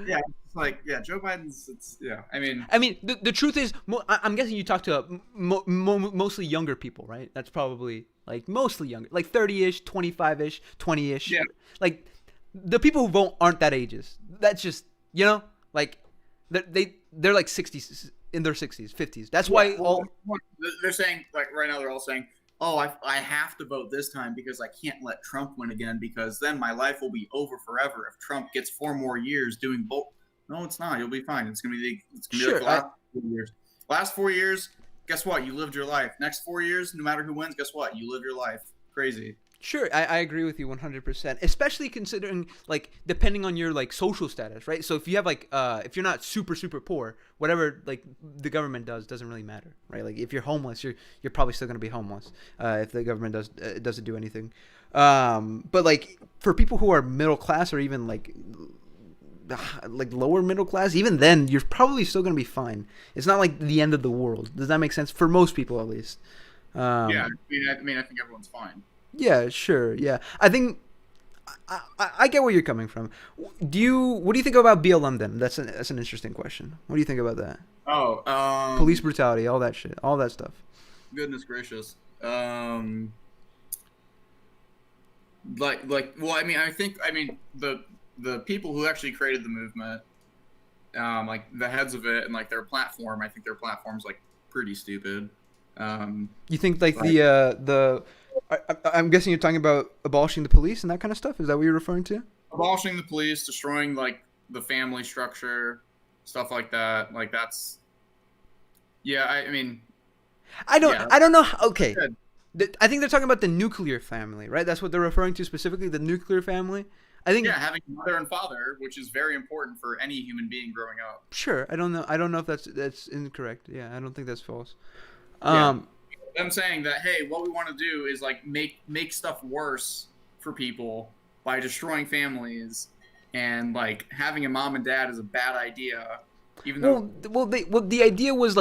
Yeah, it's Joe Biden's. I mean, the truth is, I'm guessing you talk to mostly younger people, right? That's probably mostly younger, 30-ish, 25-ish, 20-ish. Yeah. The people who vote aren't that ages. That's just they're 60s, in their 60s, 50s. That's why they're saying right now they're all saying, oh, I have to vote this time because I can't let Trump win again because then my life will be over forever if Trump gets 4 more years doing both. No, it's not. You'll be fine. It's gonna be the last 4 years. Last 4 years, guess what? You lived your life. Next 4 years, no matter who wins, guess what? You live your life. Crazy. Sure, I agree with you 100%. Especially considering depending on your social status, right? So if you have if you're not super poor, whatever the government doesn't really matter, right? If you're homeless, you're probably still gonna be homeless if the government doesn't do anything. But for people who are middle class or even lower middle class, even then you're probably still gonna be fine. It's not the end of the world. Does that make sense for most people at least? Yeah, I think everyone's fine. Yeah, sure. Yeah, I think I get where you're coming from. What do you think about BLM then? That's an interesting question. What do you think about that? Oh, police brutality, all that shit, all that stuff. Goodness gracious. Well, I think the people who actually created the movement, the heads of it and their platform, I think their platform's pretty stupid. You think I'm guessing you're talking about abolishing the police and that kind of stuff? Is that what you're referring to? Abolishing the police, destroying the family structure, stuff like that. That's. Yeah, I don't know. Okay, I think they're talking about the nuclear family, right? That's what they're referring to specifically, the nuclear family. I think. Yeah, having mother and father, which is very important for any human being growing up. Sure, I don't know if that's incorrect. Yeah, I don't think that's false. I'm saying that, hey, what we want to do is make stuff worse for people by destroying families, and having a mom and dad is a bad idea. Even though the idea was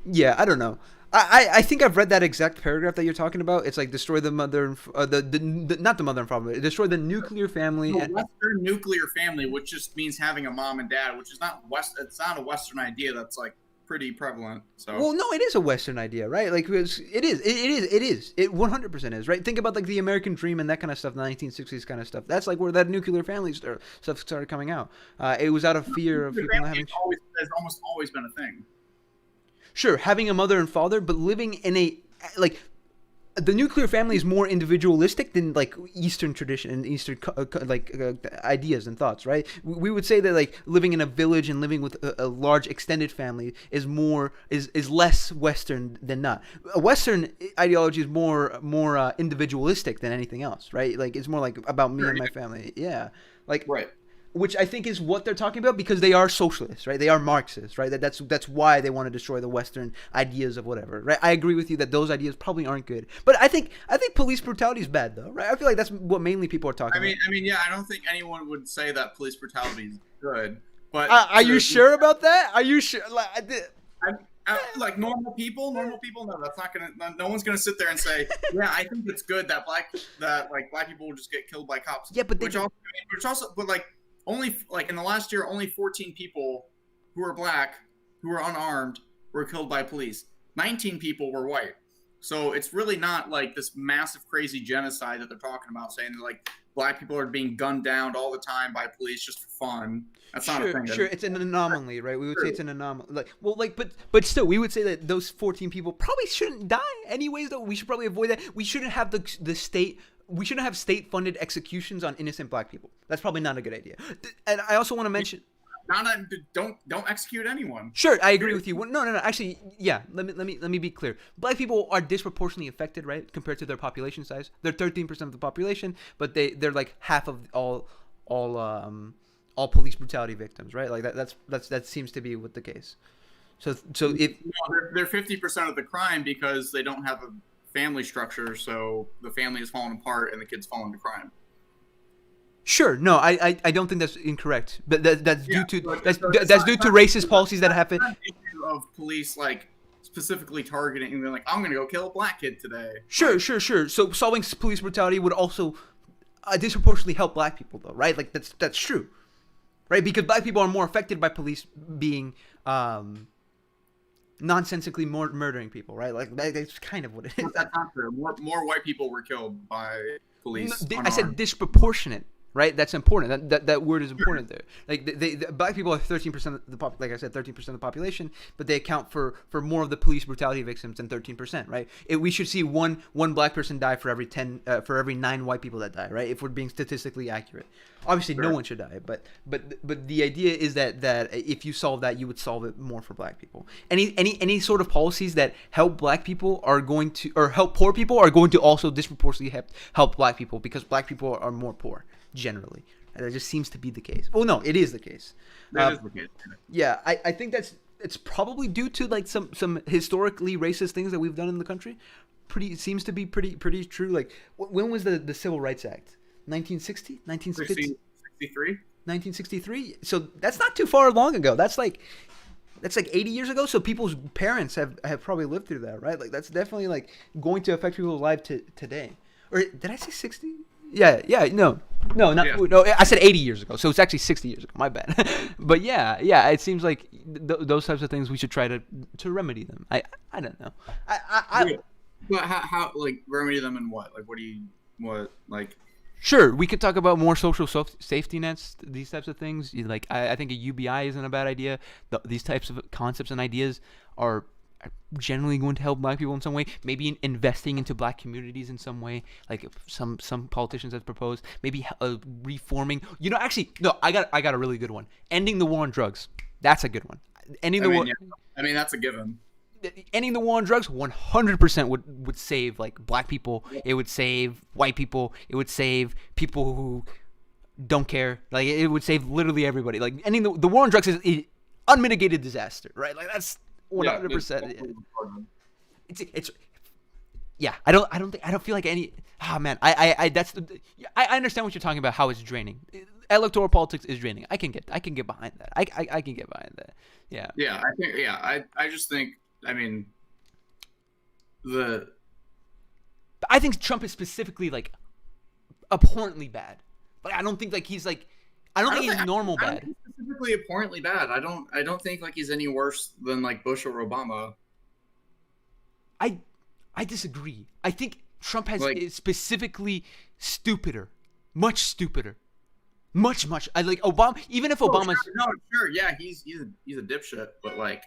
yeah, I don't know. I think I've read that exact paragraph that you're talking about. It's destroy the mother, not the mother and father, destroy the nuclear family. The Western nuclear family, which just means having a mom and dad, which is not It's not a Western idea that's pretty prevalent. So. Well, no, it is a Western idea, right? It is. It 100% is, right? Think about the American Dream and that kind of stuff, the 1960s kind of stuff. That's where that nuclear family stuff started coming out. It was out of fear of people having. Has almost always been a thing. Sure, having a mother and father, but living in a the nuclear family is more individualistic than Eastern tradition and Eastern ideas and thoughts, right? We would say that living in a village and living with a large extended family is less Western than not. A Western ideology is more individualistic than anything else, right? It's more about me and my family. Yeah, right. Which I think is what they're talking about because they are socialists, right? They are Marxists, right? That's why they want to destroy the Western ideas of whatever, right? I agree with you that those ideas probably aren't good, but I think police brutality is bad though, right? I feel that's what mainly people are talking about. Yeah, I don't think anyone would say that police brutality is good. But Are you sure about that? Are you sure? Like normal people, no, that's not gonna. No one's gonna sit there and say, "Yeah, I think it's good that black people will just get killed by cops." Yeah, but but like only like in the last year, only 14 people who are black who were unarmed were killed by police. 19 people were white. So it's really not like this massive, crazy genocide that they're talking about, saying that like black people are being gunned down all the time by police just for fun. That's not a thing. Sure, it's an anomaly, right? We would say it's an anomaly. But still, we would say that those 14 people probably shouldn't die anyways. Though we should probably avoid that. We shouldn't have the state. We shouldn't have state-funded executions on innocent black people. That's probably not a good idea. And I also want to mention. Don't execute anyone. Sure, I agree with you. No. Actually, yeah. Let me be clear. Black people are disproportionately affected, right, compared to their population size. They're 13% of the population, but they're like half of all police brutality victims, right? Like that seems to be what the case. So if they're 50% of the crime because they don't have a family structure, so the family is falling apart and the kids fall into crime. Sure, no, I don't think that's incorrect, but that's due to racist policies that happen. Of police like specifically targeting, and they're like, I'm gonna go kill a black kid today. Sure. So solving police brutality would also disproportionately help black people, though, right? Like that's true, right? Because black people are more affected by police being nonsensically murdering people, right? Like that's kind of what it is. That's not true. More white people were killed by police. I said disproportionate. Right, that's important. That word is important there. Like the black people are 13% of the like I said, 13% of the population, but they account for more of the police brutality victims than 13%. Right? We should see one black person die for every 9 white people that die. Right? If we're being statistically accurate. Obviously, no one should die, but the idea is that if you solve that, you would solve it more for black people. Any sort of policies that help black people are going to, or help poor people are going to also disproportionately help black people, because black people are more poor. Generally, that just seems to be the case. Well, no, it is the case. That is the case. Yeah, I think it's probably due to like some historically racist things that we've done in the country. It seems to be pretty true. Like when was the Civil Rights Act? 1960? 1963? 1963. So that's not too far long ago. That's like 80 years ago. So people's parents have probably lived through that, right? Like that's definitely like going to affect people's lives today. Or did I say 60? Yeah, no, I said 80 years ago, so it's actually 60 years ago, my bad. But yeah, it seems like those types of things we should try to remedy them. I don't know. But how like remedy them in what? Like what like? Sure, we could talk about more social safety nets, these types of things. Like I think a UBI isn't a bad idea. These types of concepts and ideas are generally going to help black people in some way. Maybe investing into black communities in some way, like some politicians have proposed. Maybe reforming. Actually, no. I got a really good one. Ending the war on drugs. That's a good one. Ending the war. Yeah. I mean, that's a given. Ending the war on drugs 100% would save like black people. It would save white people. It would save people who don't care. Like it would save literally everybody. Like ending the war on drugs is an unmitigated disaster, right? Like that's 100%. It's yeah. I don't feel like any. Oh man, I understand what you're talking about. How it's draining. Electoral politics is draining. I can get behind that. I can get behind that. Yeah. Yeah, I just think. I mean, I think Trump is specifically like abhorrently bad. Like I don't think like he's like. I don't think he's normal bad. I don't think he's specifically abhorrently bad. I don't think like he's any worse than like Bush or Obama. I disagree. I think Trump is specifically stupider, much stupider, much. I like Obama. Even if Obama's sure, yeah, he's a dipshit, but like,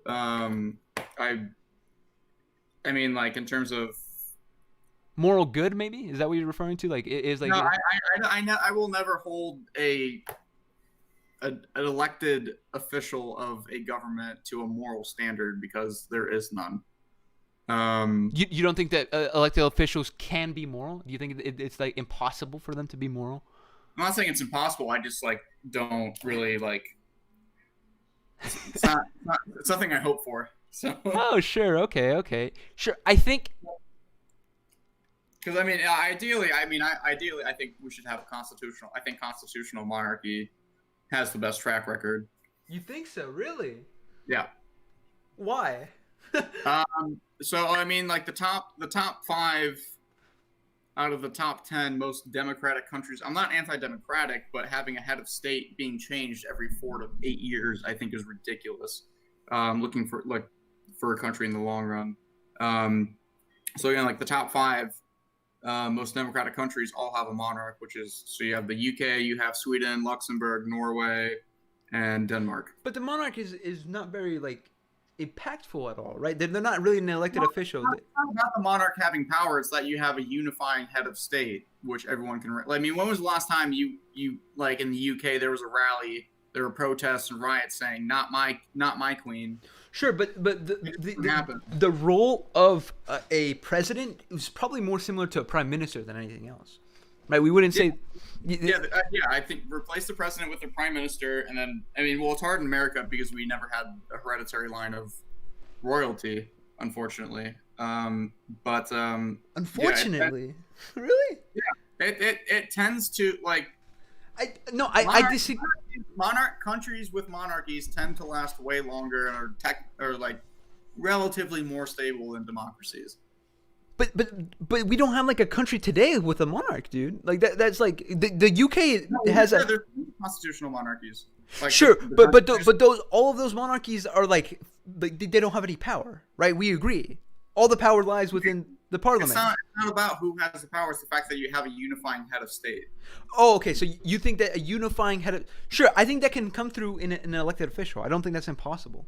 I mean, like in terms of moral good, maybe is that what you're referring to? Like, is like. No, I will never hold an elected official of a government to a moral standard because there is none. You don't think that elected officials can be moral? Do you think it's like impossible for them to be moral? I'm not saying it's impossible. I just like don't really like. It's nothing I hope for. So. Oh sure, okay, sure. I think. Because I mean, ideally, I think we should have a constitutional. I think constitutional monarchy has the best track record. You think so? Really? Yeah. Why? So I mean, like the top 5 out of the top 10 most democratic countries. I'm not anti-democratic, but having a head of state being changed every 4 to 8 years, I think, is ridiculous. Looking for a country in the long run. So again, like the top 5 most democratic countries all have a monarch, which is, so you have the UK, you have Sweden, Luxembourg, Norway, and Denmark. But the monarch is not very like impactful at all, right? They're not really an elected official. It's not about the monarch having power. It's that you have a unifying head of state, which everyone can. I mean, when was the last time you like in the UK there was a rally, there were protests and riots saying not my queen? Sure, but the role of a president is probably more similar to a prime minister than anything else, right? We wouldn't say. Yeah, I think replace the president with the prime minister, and then I mean, well, it's hard in America because we never had a hereditary line of royalty, unfortunately. Unfortunately, really? Yeah, it tends to like. I disagree. Countries with monarchies tend to last way longer and are like relatively more stable than democracies. But we don't have like a country today with a monarch, dude. Like that's like the UK has a there's constitutional monarchies. Like sure, but those all of those monarchies are like they don't have any power, right? We agree. All the power lies within the parliament. It's not about who has the power. It's the fact that you have a unifying head of state. Oh, okay. So you think that a unifying head of... Sure, I think that can come through in an elected official. I don't think that's impossible.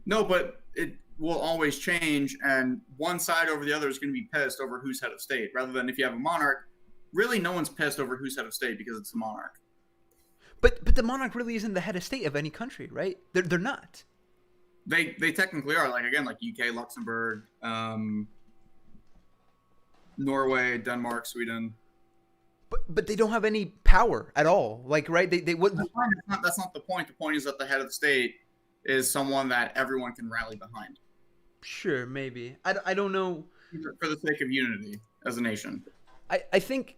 No, but it will always change, and one side over the other is going to be pissed over who's head of state, rather than if you have a monarch, really no one's pissed over who's head of state because it's the monarch. But the monarch really isn't the head of state of any country, right? They're not. They technically are, like again, like UK, Luxembourg, Norway, Denmark, Sweden. But they don't have any power at all. Like, right? They would. That's not the point. The point is that the head of the state is someone that everyone can rally behind. Sure, maybe. I don't know. For the sake of unity as a nation. I think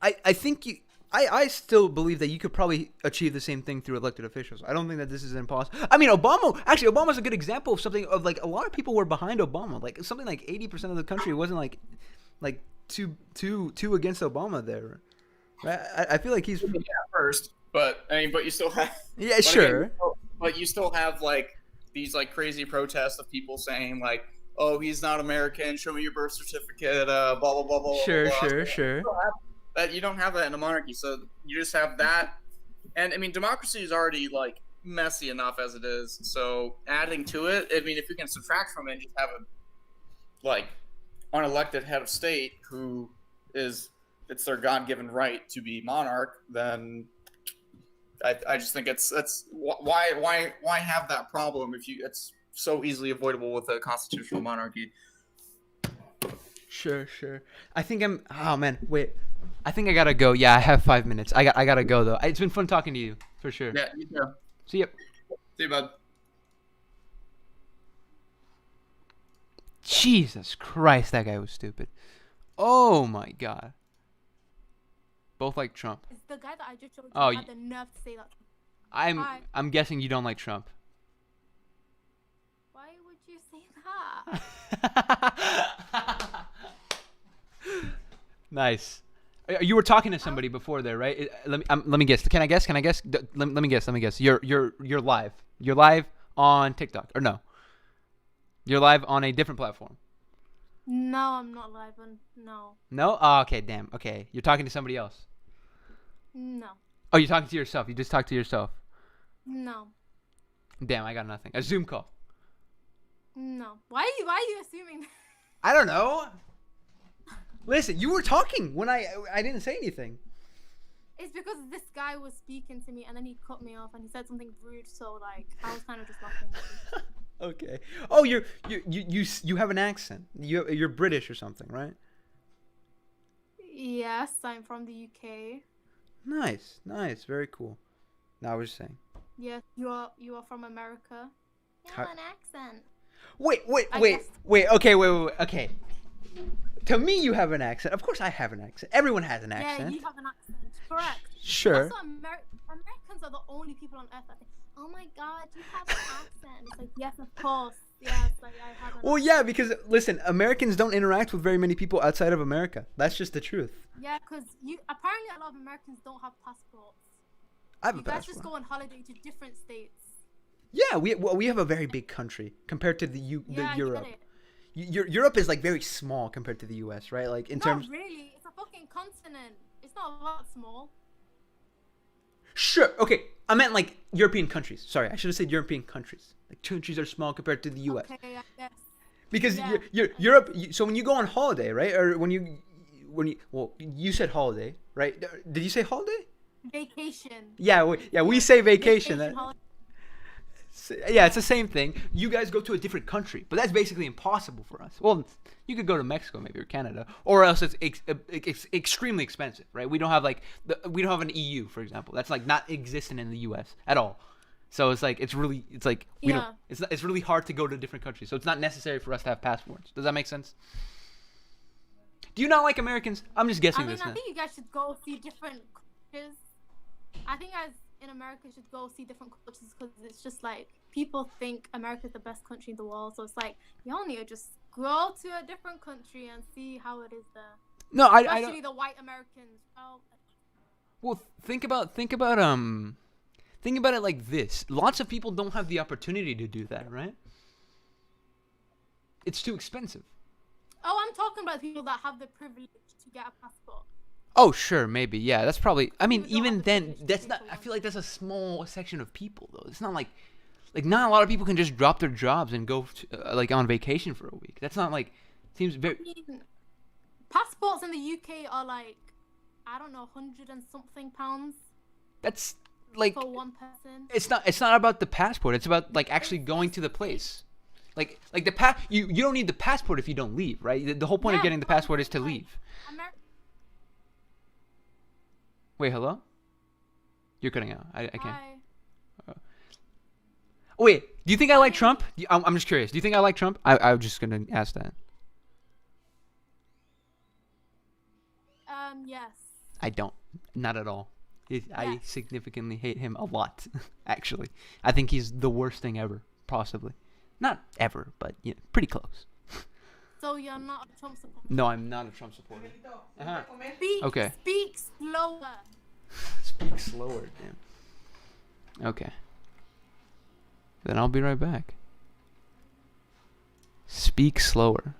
you. I still believe that you could probably achieve the same thing through elected officials. I don't think that this is impossible. I mean, Obama's a good example of something of like a lot of people were behind Obama. Like something like 80% of the country wasn't like two against Obama there. Right? I feel like he's first, but I mean, but you still have sure. Again, but you still have like these like crazy protests of people saying like, oh, he's not American. Show me your birth certificate. Blah blah blah blah. Sure, blah, sure. That you don't have that in a monarchy, so you just have that. And I mean, democracy is already like messy enough as it is. So adding to it, I mean, if you can subtract from it and just have a like unelected head of state who is it's their God-given right to be monarch, then I just think that's why have that problem if you it's so easily avoidable with a constitutional monarchy. Sure. I think oh man, wait. I think I gotta go. Yeah, I have 5 minutes. I gotta go though. It's been fun talking to you for sure. Yeah, you too. See ya. See you, bud. Jesus Christ, that guy was stupid. Oh my God. Both like Trump. It's the guy that I just showed you Oh, had the nerve to say that. I'm guessing you don't like Trump. Why would you say that? Nice. You were talking to somebody before there, right? Let me guess. Can I guess? Let me guess. You're live. You're live on TikTok or no? You're live on a different platform. No, I'm not live on. No. No? Oh, okay, damn. Okay, you're talking to somebody else. No. Oh, you're talking to yourself. You just talked to yourself. No. Damn, I got nothing. A Zoom call. No. Why are you assuming that? I don't know. Listen, you were talking when I didn't say anything. It's because this guy was speaking to me and then he cut me off and he said something rude, so like I was kind of just laughing. Okay. Oh, you have an accent. You're British or something, right? Yes, I'm from the UK. Nice. Very cool. Now I was just saying. Yes, you are from America. You have an accent. Wait. Okay, wait. Okay. To me, you have an accent. Of course, I have an accent. Everyone has an accent. Yeah, you have an accent. Correct. Sure. Also, Americans are the only people on earth that think, "Oh my God, you have an accent." It's like, yes, of course. Yes, like I have an Well, yeah, because listen, Americans don't interact with very many people outside of America. That's just the truth. Yeah, because apparently a lot of Americans don't have passports. I have a You guys passport. just go on holiday to different states. Yeah, we have a very big country compared to the Yeah, I get Europe. it. Europe is like very small compared to the U.S., right? Like in terms. Not really. It's a fucking continent. It's not that small. Sure. Okay. I meant like European countries. Sorry, I should have said European countries. Like countries are small compared to the U.S. Okay, I guess. Because Yeah. Europe. So when you go on holiday, right? Or when you well, you said holiday, right? Did you say holiday? Vacation. Yeah. We say vacation. holiday. Yeah, it's the same thing. You guys go to a different country, but that's basically impossible for us. Well, you could go to Mexico maybe or Canada, or else it's extremely expensive, right? We don't have like we don't have an EU, for example. That's like not existent in the U.S. at all. So it's like it's really hard to go to different countries. So it's not necessary for us to have passports. Does that make sense? Do you not like Americans? I'm just guessing this I now. think you guys should go see different cultures. I think guys in America should go see different cultures because it's just like people think America's the best country in the world. So it's like y'all need to just go to a different country and see how it is there. No, I Especially don't. the white Americans. Well, think about it like this. Lots of people don't have the opportunity to do that, right? It's too expensive. Oh, I'm talking about people that have the privilege to get a passport. Oh, sure, maybe. Yeah, that's probably. I mean, even then, that's not. I feel like that's a small section of people, though. It's not like not a lot of people can just drop their jobs and go to, like on vacation for a week. That's not like. Seems very. I mean, passports in the UK are like, I don't know, 100 and something pounds. That's like. For one person. It's not about the passport. It's about like actually going to the place. Like the you don't need the passport if you don't leave, right? The whole point of getting the passport is to leave. Wait, hello? You're cutting out. I can't. Oh, wait, do you think I like Trump? I'm just curious. Do you think I like Trump? I was just gonna ask that. Yes. I don't. Not at all. I significantly hate him a lot, actually. I think he's the worst thing ever, possibly. Not ever, but pretty close. So you're not a Trump supporter? No, I'm not a Trump supporter. Uh-huh. Okay. Speak slower. Speak slower, damn. Okay. Then I'll be right back. Speak slower.